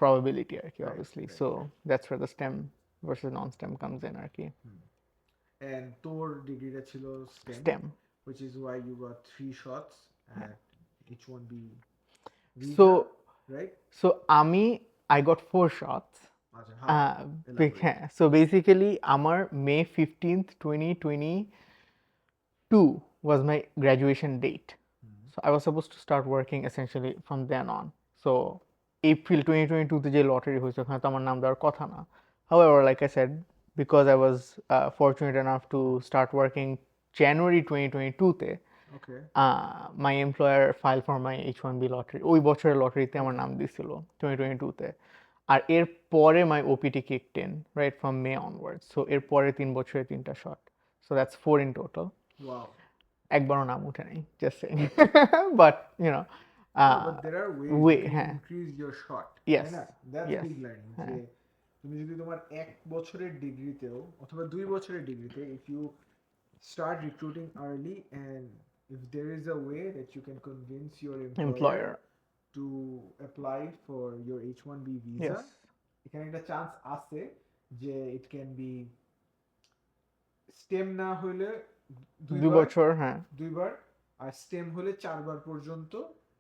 probability আর কি, obviously. So that's where the STEM versus non-STEM comes in আর কি। And তোর ডিগ্রিটা ছিল STEM, which is why you got 3 shots at H1B visa, so right? So I got 4 shots. elaborate. So basically আমার May 15th 2022 was my graduation date. So I was supposed to start working essentially from then on. So April 2022 তে যে lottery হয়েছে ওখানে তো আমার নাম দেওয়ার কথা না। However, like I said, because I was fortunate enough to start working January 2022 তে, Okay. my employer filed for my H1B lottery. ওই বছরের লটারিতে আমার নাম দিছিল 2022 তে। আর এর পরে my OPT kicked in, right, from May onwards. So এর পরে 3 বছরে 3টা shot. So that's 4 in total. Wow. একবারও নাম উঠে নাই, just saying. But you know, But there are ways way, you can increase your shot. Yes. তাই না? That's Yes. big learning. যে তুমি যদি তোমার 1 বছরের ডিগ্রিতেও অথবা 2 বছরের ডিগ্রিতে, if you start recruiting early and if there is a way that you can convince your employer to apply for your H1B visa, yes, এখানে একটা চান্স আছে যে it can be STEM না হলে 2 বছর, হ্যাঁ, 2 বার, আর STEM হলে 4 বার পর্যন্ত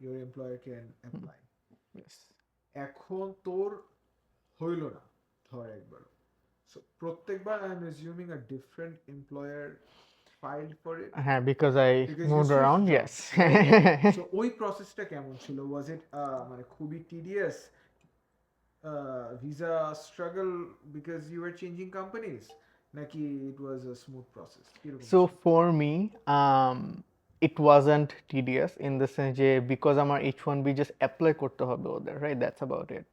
your employer can apply. yes. এখন তোর হইল না ধর একবার, so প্রত্যেকবার I am assuming a different employer filed for it. হ্যাঁ, because I Because moved you around, switched yes. So ওই প্রসেসটা কেমন ছিল? Was it মানে খুবই tedious visa struggle because you were changing companies, নাকি it was a smooth process? So for me, it wasn't tedious in the sense যে because আমার H1B just apply করতে হবে ওদের, right? That's about it.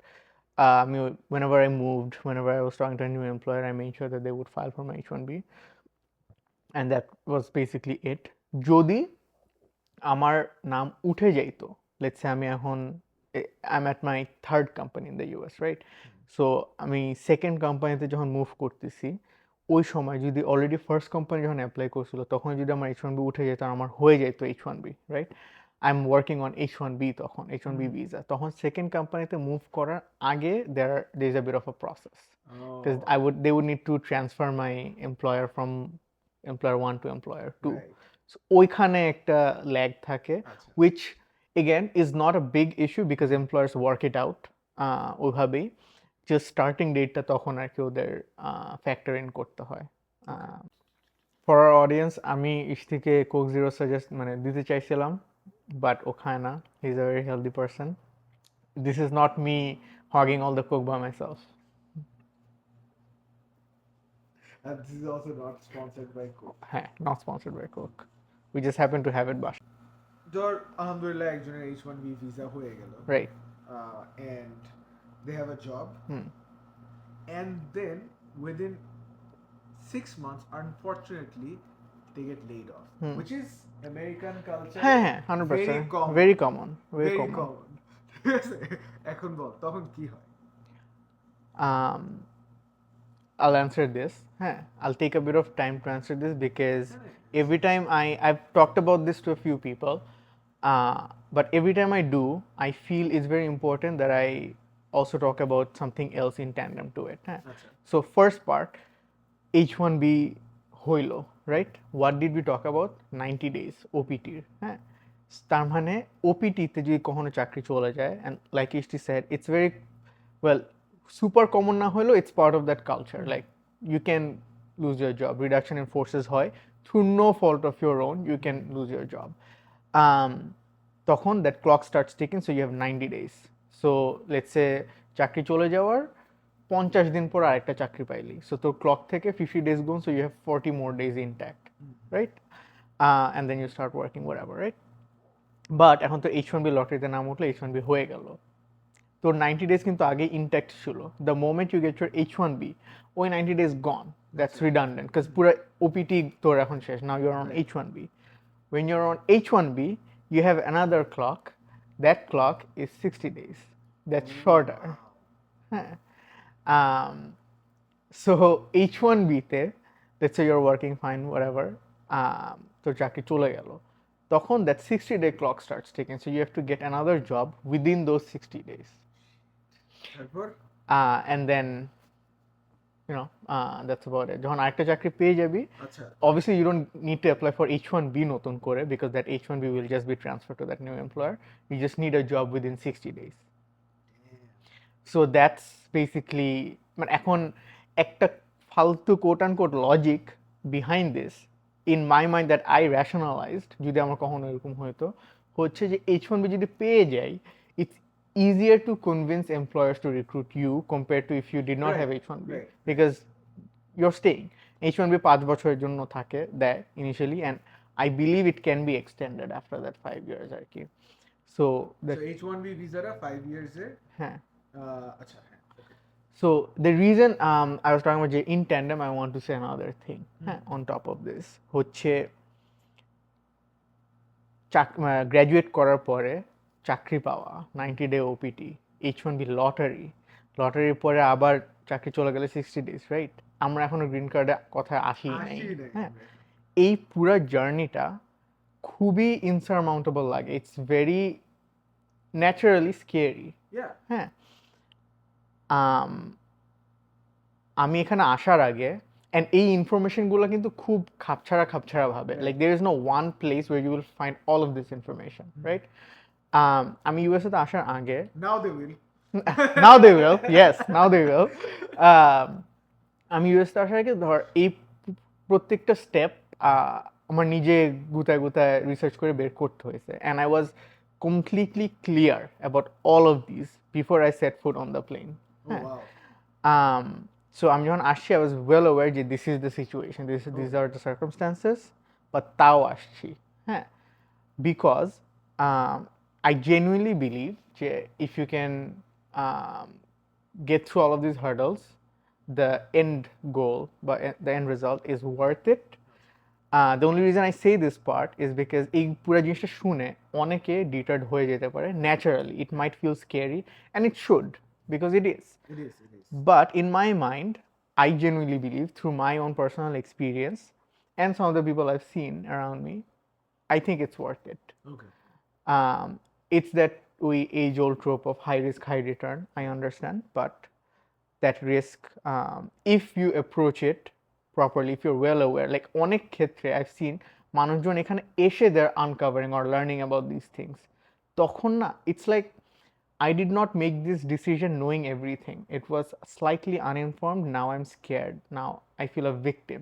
Whenever I moved, whenever I was talking to a new employer, I made sure that they would file for my H1B, and that was basically it. যদি আমার নাম উঠে যাইতো, let's say I'm at my 3rd company in the US, right? So আমি 2nd কোম্পানিতে যখন move করতেছি ওই সময় যদি অলরেডি ফার্স্ট কোম্পানি যখন অ্যাপ্লাই করছিল তখন যদি আমার H1B উঠে যেত আর আমার হয়ে যেত H1B, right? I am working on H1B, তখন H1B ভিসা, তখন 2nd কোম্পানিতে মুভ করার আগে there is a bit of a process because they would need to transfer my employer from employer 1 to employer 2. Right. So ওইখানে একটা lag থাকে, which again is not a big issue because employers work it out ওইভাবেই, just starting dateটা তখন আর কি ওদের factor in করতে হয়। For our audience, আমি ইশতিকে কোক জিরো সাজেস্ট মানে দিতে চাইছিলাম, বাট ও খায় না। He is a very healthy person. This is not me hogging all the coke by myself. And this is also not sponsored by Coke. হ্যাঁ, not sponsored by Coke. We just happen to have it বাসায়। ধর আলহামদুলিল্লাহ একজনের H1B visa হয়ে গেল, Right. and they have a job, Hmm. and then within 6 months unfortunately they get laid off, which is American culture. হ্যাঁ হ্যাঁ, 100%. very common. Very common. Very Very common. common. ঠিক আছে? এখন বল তখন কি হয়? Um, I'll answer this. I'll take a bit of time to answer this because every time I've talked about this to a few people, but every time I do, I feel it's very important that I also talk about something else in tandem to it. আচ্ছা। So first part, H1B হইলো, right? What did we talk about? 90 days OPT. তার মানে OPT তে যদি কখনো চাকরি চলে যায়, and like Ishti said, it's very well super common না হলেও it's part of that culture. Like you can lose your job, reduction in forces হয় through no fault of your own, you can lose your job. তখন that clock starts ticking, so you have 90 days. So let's say চাকরি চলে যাওয়ার 50 দিন পর আরেকটা চাকরি পাইলি, so তোর ক্লক থেকে 50 days gone, so you have 40 more days intact, right? And then you start working whatever, right? But এখন তো H1B লটারিতে নাম উঠলে H1B হয়ে গেল, তোর 90 days কিন্তু আগে ইনট্যাক্ট ছিল। The moment you get your H1B, ওই 90 days gone, that's redundant because পুরো OPT তোর এখন শেষ। Now you're on H1B. When you're on H1B, you have another clock. That clock is 60 days. That's shorter. So H1B তে, let's say you're working fine, whatever, তোর চাকরি চলে গেল, তখন that 60-day clock starts ticking. So you have to get another job within those 60 days. তারপর And then, you know, that's about it. যখন আরেকটা চাকরি পেয়ে যাবি, আচ্ছা obviously you don't need to apply for H1B নতুন করে because that H1B will just be transferred to that new employer. You just need a job within 60 days. So that's basically, মানে এখন একটা ফালতু quote unquote logic behind this in my mind that I rationalised, যদি আমার কখনো এরকম হতো, হচ্ছে যে H1B যদি পেয়ে যাই, it's easier to convince employers to recruit you compared to if you did not Right, have H1B, right. because you're staying. H1B 5 বছরের জন্য থাকে দেয় initially, and I believe it can be extended after that 5 years আর কি। So so H1B ভিসাটা 5 years এর হ্যাঁ। আচ্ছা হ্যাঁ okay. So the reason I was talking about in tandem, I want to say another thing on top of this, হচ্ছে graduate করার পরে চাকরি পাওয়া 90 day OPT, H1B লটারির পরে আবার চাকরি চলে গেলে 60 days, রাইট? আমরা এখনো গ্রিন কার্ডে কথা আসি নাই। হ্যাঁ, এই পুরো জার্নিটা খুবই ইনসারমাউন্টেবল লাগে। It's very naturally scary. হ্যাঁ, আমি এখানে আসার আগে, and এই ইনফরমেশনগুলো কিন্তু খুব খাপছাড়া ভাবে, like there is no one place where you will find all of this information, right? আমি ইউএসএ তে আসার আগে, now they will now they will, yes, now they will. আমি ইউএসএ আসার আগে ধর এই প্রত্যেকটা স্টেপ আমার নিজে গুতায় রিসার্চ করে বের করতে হয়েছে, and I was completely clear about all of these before I set foot on the plane. oh wow. So আমি যখন আসছি, I was well aware যে this is the situation, these are the circumstances, but তাও আসছি, হ্যাঁ, because I genuinely believe যে if you can get through all of these hurdles, the end goal, but the end result is worth it. The only reason I say this part is because এই পুরো জিনিসটা শুনে অনেকে ডিটার্ড হয়ে যেতে পারে naturally. It might feel scary, and it should, because it is. It is. But in my mind, I genuinely believe, through my own personal experience and some of the people I've seen around me, I think it's worth it. Okay. It's that age-old trope of high risk, high return. I understand, but that risk, if you approach it properly, if you're well aware, like অনেক ক্ষেত্রে I've seen মানুষজন এখানে এসে they're uncovering or learning about these things, তখন না, it's like I did not make this decision knowing everything. It was slightly uninformed. Now I'm scared. Now I feel a victim.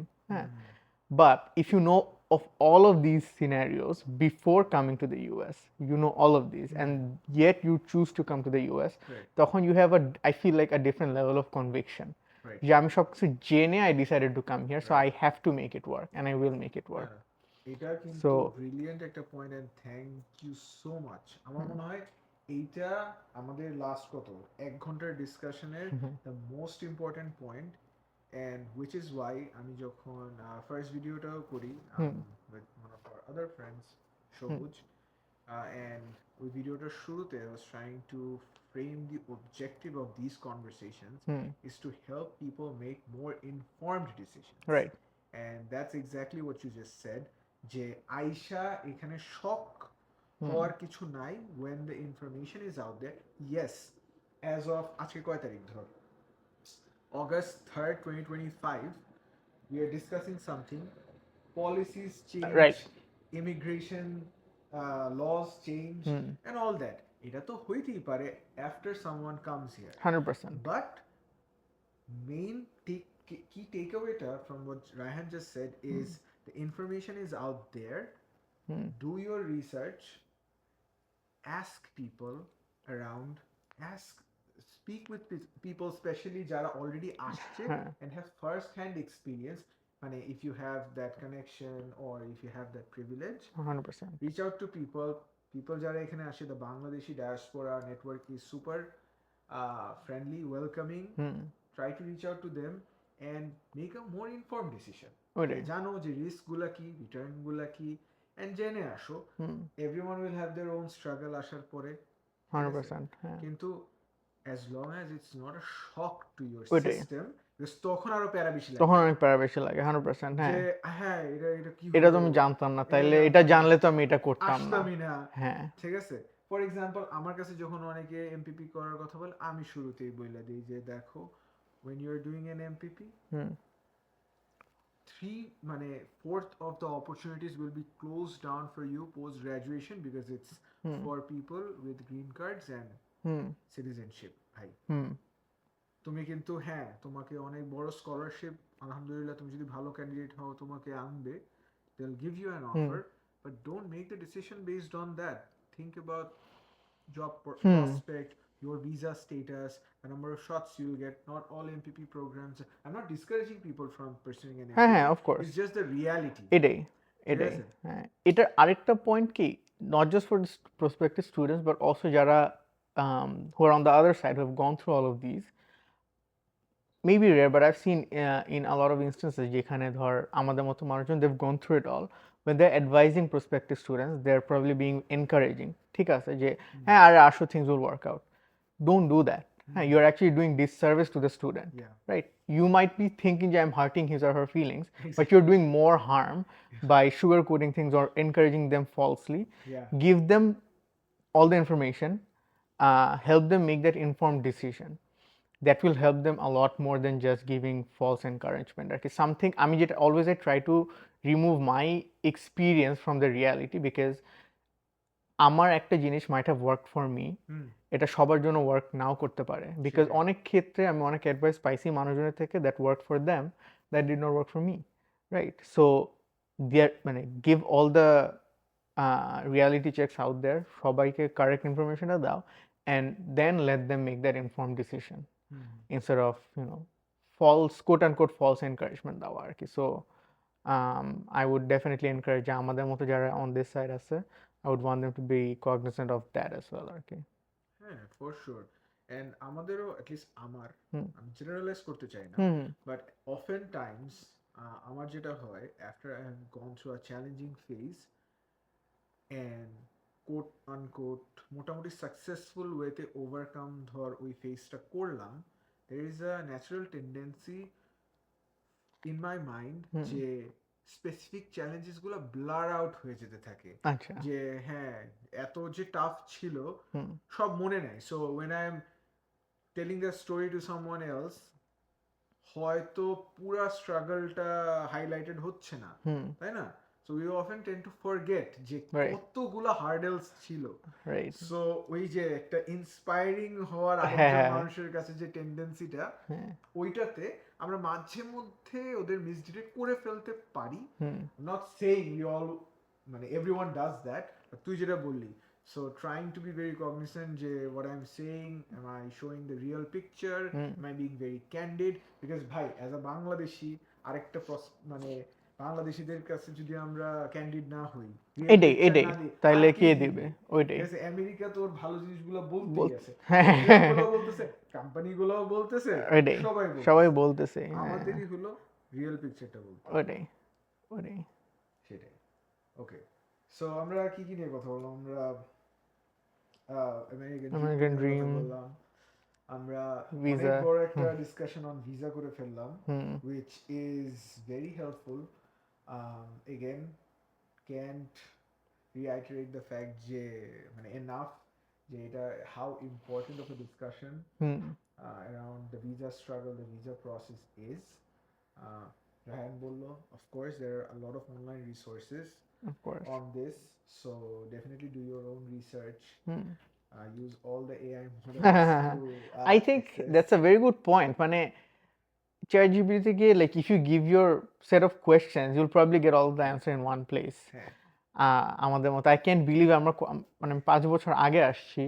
But if you know of all of these scenarios before coming to the US, you know all of these, and yet you choose to come to the US, Right. তখন you have a, I feel like a different level of conviction. Right. যে আমি সবকিছু জেনে I decided to come here, so I have to make it work, and I will make it work. এটা কিন্তু So brilliant একটা point and thank you so much. আমার মনে হয় এইটা আমাদের লাস্ট কত 1 ঘন্টার ডিসকাশনের the most important point, and which is why আমি যখন ফার্স্ট ভিডিওটাও করি with one of our other friends Sabuj, and ওই ভিডিওটার শুরুতে I was trying to frame the objective of these conversations is to help people make more informed decisions. right. And that's exactly what you just said, যে আয়শা এখানে শক হওয়ার কিছু নাই when the information is out there. Yes, as of আজকে কয় তারিখ ধর August 3rd 2025, we are discussing something, policies change, Right. immigration laws change and all that. এটা তো হইতেই পারে after someone comes here, 100%. but main key takeaway from what Raihan just said is the information is out there. Do your research, ask people around, speak with people, especially যারা already আসছে and have first hand experience. মানে if you have that connection or if you have that privilege, 100%. reach out to people যারা এখানে আসে. The Bangladeshi diaspora network is super friendly, welcoming. Try to reach out to them and make a more informed decision. জানো যে risk গুলা কি, return গুলা কি, and জেনে আসো. Everyone will have their own struggle আসার পরে, 100%. কিন্তু as long as it's not a shock to your ওইটাই। system, because তখন আরো প্যারা বেশি লাগে। তখন অনেক প্যারা বেশি লাগে 100%. হ্যাঁ, যে হ্যাঁ এটা কি এটা তো হলো? আমি জানতাম না, তাইলে এটা জানলে তো আমি এটা করতাম না। আসতামই না। হ্যাঁ, ঠিক আছে। ফর এক্সাম্পল আমার কাছে যখন অনেকে এমপিপি করার কথা বলে, আমি শুরুতেই বলে দিই যে দেখো, when you are doing an MPP, 4th of the opportunities will be closed down for you post graduation, because it's for people with green cards and citizenship. ভাই, তুমি কিন্তু হ্যাঁ, তোমাকে অনেক বড় স্কলারশিপ, আলহামদুলিল্লাহ, তুমি যদি ভালো ক্যান্ডিডেট হও তোমাকে আনবে, they'll give you an offer, but don't make the decision based on that. Think about job prospect, your visa status, the number of shots you'll get. Not all MPP programs. I'm not discouraging people from pursuing an MPP. হ্যাঁ, of course. It's just the reality. এটাই। হ্যাঁ, এটার আরেকটা point কি, not just for the prospective students but also যারা who are on the other side, who have gone through all of these, maybe rare, but I've seen in a lot of instances যেখানে ধর আমাদের মতো মানুষজন, they've gone through it all, when they're advising prospective students, they're probably being encouraging. ঠিক আছে, যে হ্যাঁ আরে আসো, things will work out. Don't do that. You're actually doing disservice to the student, right? You might be thinking that I'm hurting his or her feelings, but you're doing more harm by sugarcoating things or encouraging them falsely. Give them all the information, help them make that informed decision. That will help them a lot more than just giving false encouragement. Okay, something I mean, always I try to remove my experience from the reality, because আমার একটা জিনিস might have worked for me, এটা সবার জন্য work নাও করতে পারে, because অনেক ক্ষেত্রে আমি অনেক অ্যাডভাইস পাইছি মানুষজনের থেকে that work for them, that did not work for me, right? So there মানে give all the reality checks out there, সবাইকে কারেক্ট ইনফরমেশনটা দাও, and then let them make that inform decision instead of false, quote and quote false encouragement দেওয়া আর কি। সো I would definitely encourage যে আমাদের মতো যারা অন দিস সাইড আছে, I would want them to be cognizant of that as well, okay? হ্যাঁ, for sure. And আমাদেরও, at least আমার, আমি জেনারেলাইজ করতে চাই না, but often times আমার যেটা হয়, after I have gone through a challenging phase and quote unquote মোটামুটি সাকসেসফুল ওয়েতে ওভারকাম ধর ওই ফেজটা করলাম, there is a natural tendency in my mind যে স্পেসিফিক চ্যালেঞ্জেস গুলো ব্লার আউট হয়ে যেতে থাকে, যে হ্যাঁ এত যে টাফ ছিল সব মনে নাই। So when I am telling the story to someone else, হয়তো পুরা স্ট্রাগলটা হাইলাইটেড হচ্ছে না, তাই না? So we often tend to forget যে Right. কতগুলা হার্ডেলস ছিল। Right. সো ওই যে একটা ইন্সপায়ারিং হওয়ার হ্যাঁ, আরেকজন হ্যাঁ। মানুষের কাছে যে টেন্ডেন্সিটা, হ্যাঁ। ওইটাতে আমরা মাঝে মধ্যে ওদের মিসডিরেক্ট করে ফেলতে পারি। Hmm. Not saying we all মানে এভরিওয়ান ডাজ দ্যাট, তুই যেটা বললি, so trying to be very cognisant যে what I am saying, am I showing the real picture, am I being very candid, because ভাই অ্যাজ আ বাংলাদেশি আরেকটা মানে বাংলাদেশীদের কাছে যদি আমরা ক্যান্ডিড না হই, এটাই তাইলে কে দিবে? ওইটাই আমেরিকা তোর ভালো জিনিসগুলো বলতেই আছে, হ্যাঁ। বলতেছে, কোম্পানিগুলোও বলতেছে, ওইটাই সবাই বলতেছে, আমাদেরই হলো রিয়েল পিকচারটা বলতে। ওইটাই সেটাই। ওকে, সো আমরা কি কি নিয়ে কথা বললাম? আমরা আমেরিকান ড্রিম বললাম, আমরা অনেক বড় একটা ডিসকাশন অন ভিসা করে ফেললাম, which is very helpful. Again, can't reiterate the fact যে মানে enough যে এটা how important of a discussion around the visa struggle, the visa process is. Rahan bollo, of course there are a lot of online resources on this, so definitely do your own research. Use all the AI models to I think that's a very good point. মানে ChatGPT থেকে, like if you give your set of questions, you'll probably get all the answer in one place. আমাদের মতো I can't believe আমরা মানে 5 বছর আগে আসছি.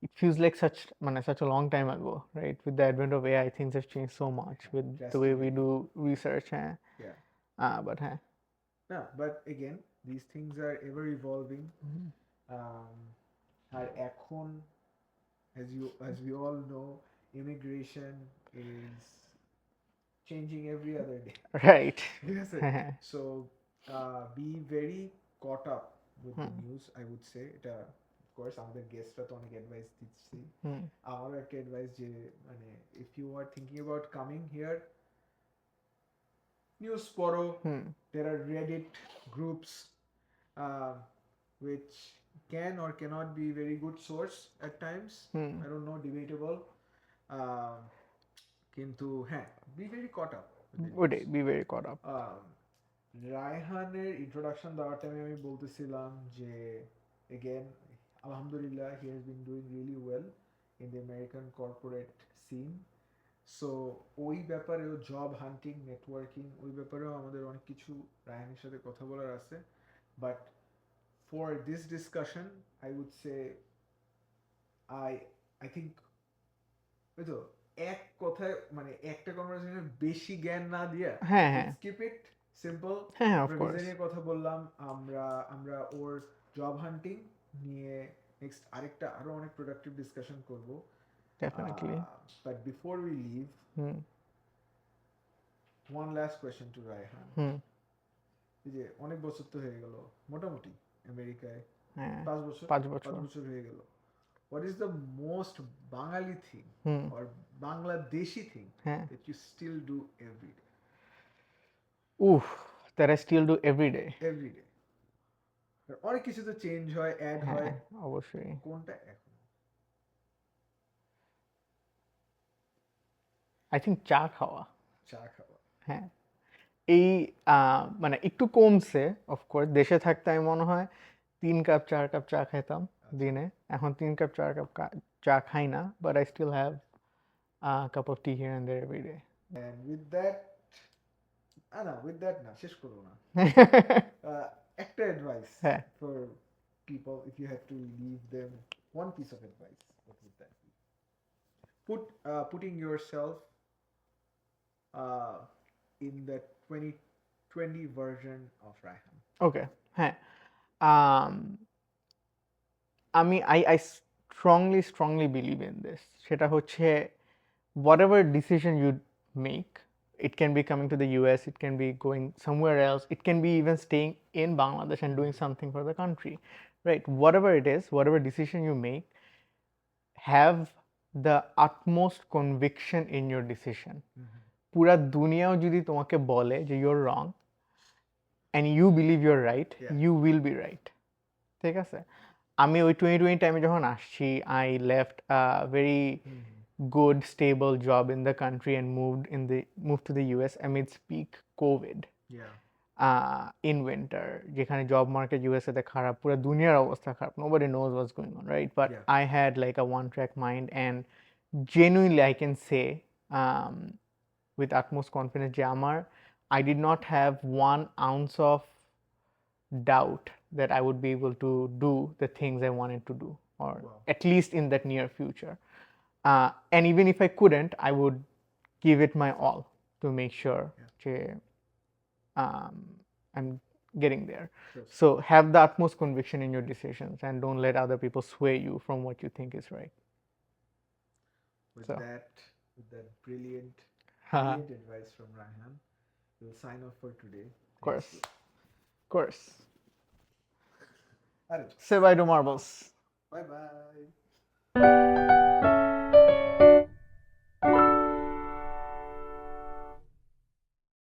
It feels like such a long time ago, right? With the advent of AI, things have changed so much with the way we do research. But but again, these things are ever evolving. আর এখন as we all know, immigration is changing every other day. Right. Yes. So be very caught up with the news, I would say. এটা of course আমাদের গেস্টরা তো অনেক advice দিচ্ছি, আমারও একটা advice যে মানে if you are thinking about coming here, news পড়ো, there are Reddit groups which can or cannot be very good source at times. I don't know, debatable. কিন্তু হ্যাঁ, be very caught up. Be very caught up. রায়হানের introduction দেওয়ার টাইমে আমি বলতেছিলাম যে again, alhamdulillah, he has been doing really well in the American corporate scene. So ওই ব্যাপারেও জব হান্টিং, নেটওয়ার্কিং, ওই ব্যাপারেও আমাদের অনেক কিছু রায়হানের সাথে কথা বলার আছে। But for this discussion I would say I think ওই তো এক কথায় মানে একটা কনভারসেশনে বেশি জ্ঞান না দিয়া স্কিপ ইট, সিম্পল। ভিসা নিয়ে কথা বললাম আমরা ওর জব হান্টিং নিয়ে নেক্সট আরো অনেক প্রোডাক্টিভ ডিসকাশন করব। Definitely. But before we leave, one last question to Raihan. যে অনেক বছর তো হয়ে গেল মোটামুটি আমেরিকায়, 5 বছর হয়ে গেল। What is the most Bengali thing or Bangladeshi thing that you still do every day? That I still do every day. Every day. অনেক কিছু তো চেঞ্জ হয়, অ্যাড হয়, অবশ্যই। কোনটা এখন? I think চা খাওয়া। হ্যাঁ, এই মানে একটু কমছে অফকোর্স। দেশে থাকতে আমি মনে হয় 3 কাপ 4 কাপ চা খাইতাম দিনে, এখন 3 কাপ 4 কাপ চা খাই না, but I still have cup of tea here and there every day. And with that না শেষ করব না, একটা advice for people, if you have to leave them one piece of advice, what would that be? Putting yourself in the 2020 version of Raihan. Okay, হ্যাঁ, I strongly believe in this. সেটা হচ্ছে whatever decision you make, it can be coming to the US, it can be going somewhere else, it can be even staying in Bangladesh and doing something for the country, right? Whatever it is, whatever decision you make, have the utmost conviction in your decision. পুরা দুনিয়াও যদি তোমাকে বলে যে you're wrong and you believe you're right, you will be right. ঠিক আছে? আমি ওই 2020 টাইমে যখন আসছি, I left a very good stable job in the country and moved to the US amidst peak COVID. Inventor, যেখানে জব মার্কেট ইউএসএ তে খারাপ, পুরো দুনিয়ার অবস্থা খারাপ, nobody knows what's going on, right? But Yeah. I had like a one track mind, and genuinely I can say um, with utmost confidence যে আমার I did not have 1 ounce of doubt that I would be able to do the things I wanted to do, or Wow. at least in that near future. And even if I couldn't, I would give it my all to make sure যে I'm getting there. Sure. So have the utmost conviction in your decisions, and don't let other people sway you from what you think is right. With So. that brilliant advice from Rayhan, we'll sign off for today. Of course. Of course. Alright. Say bye to marbles. Bye bye.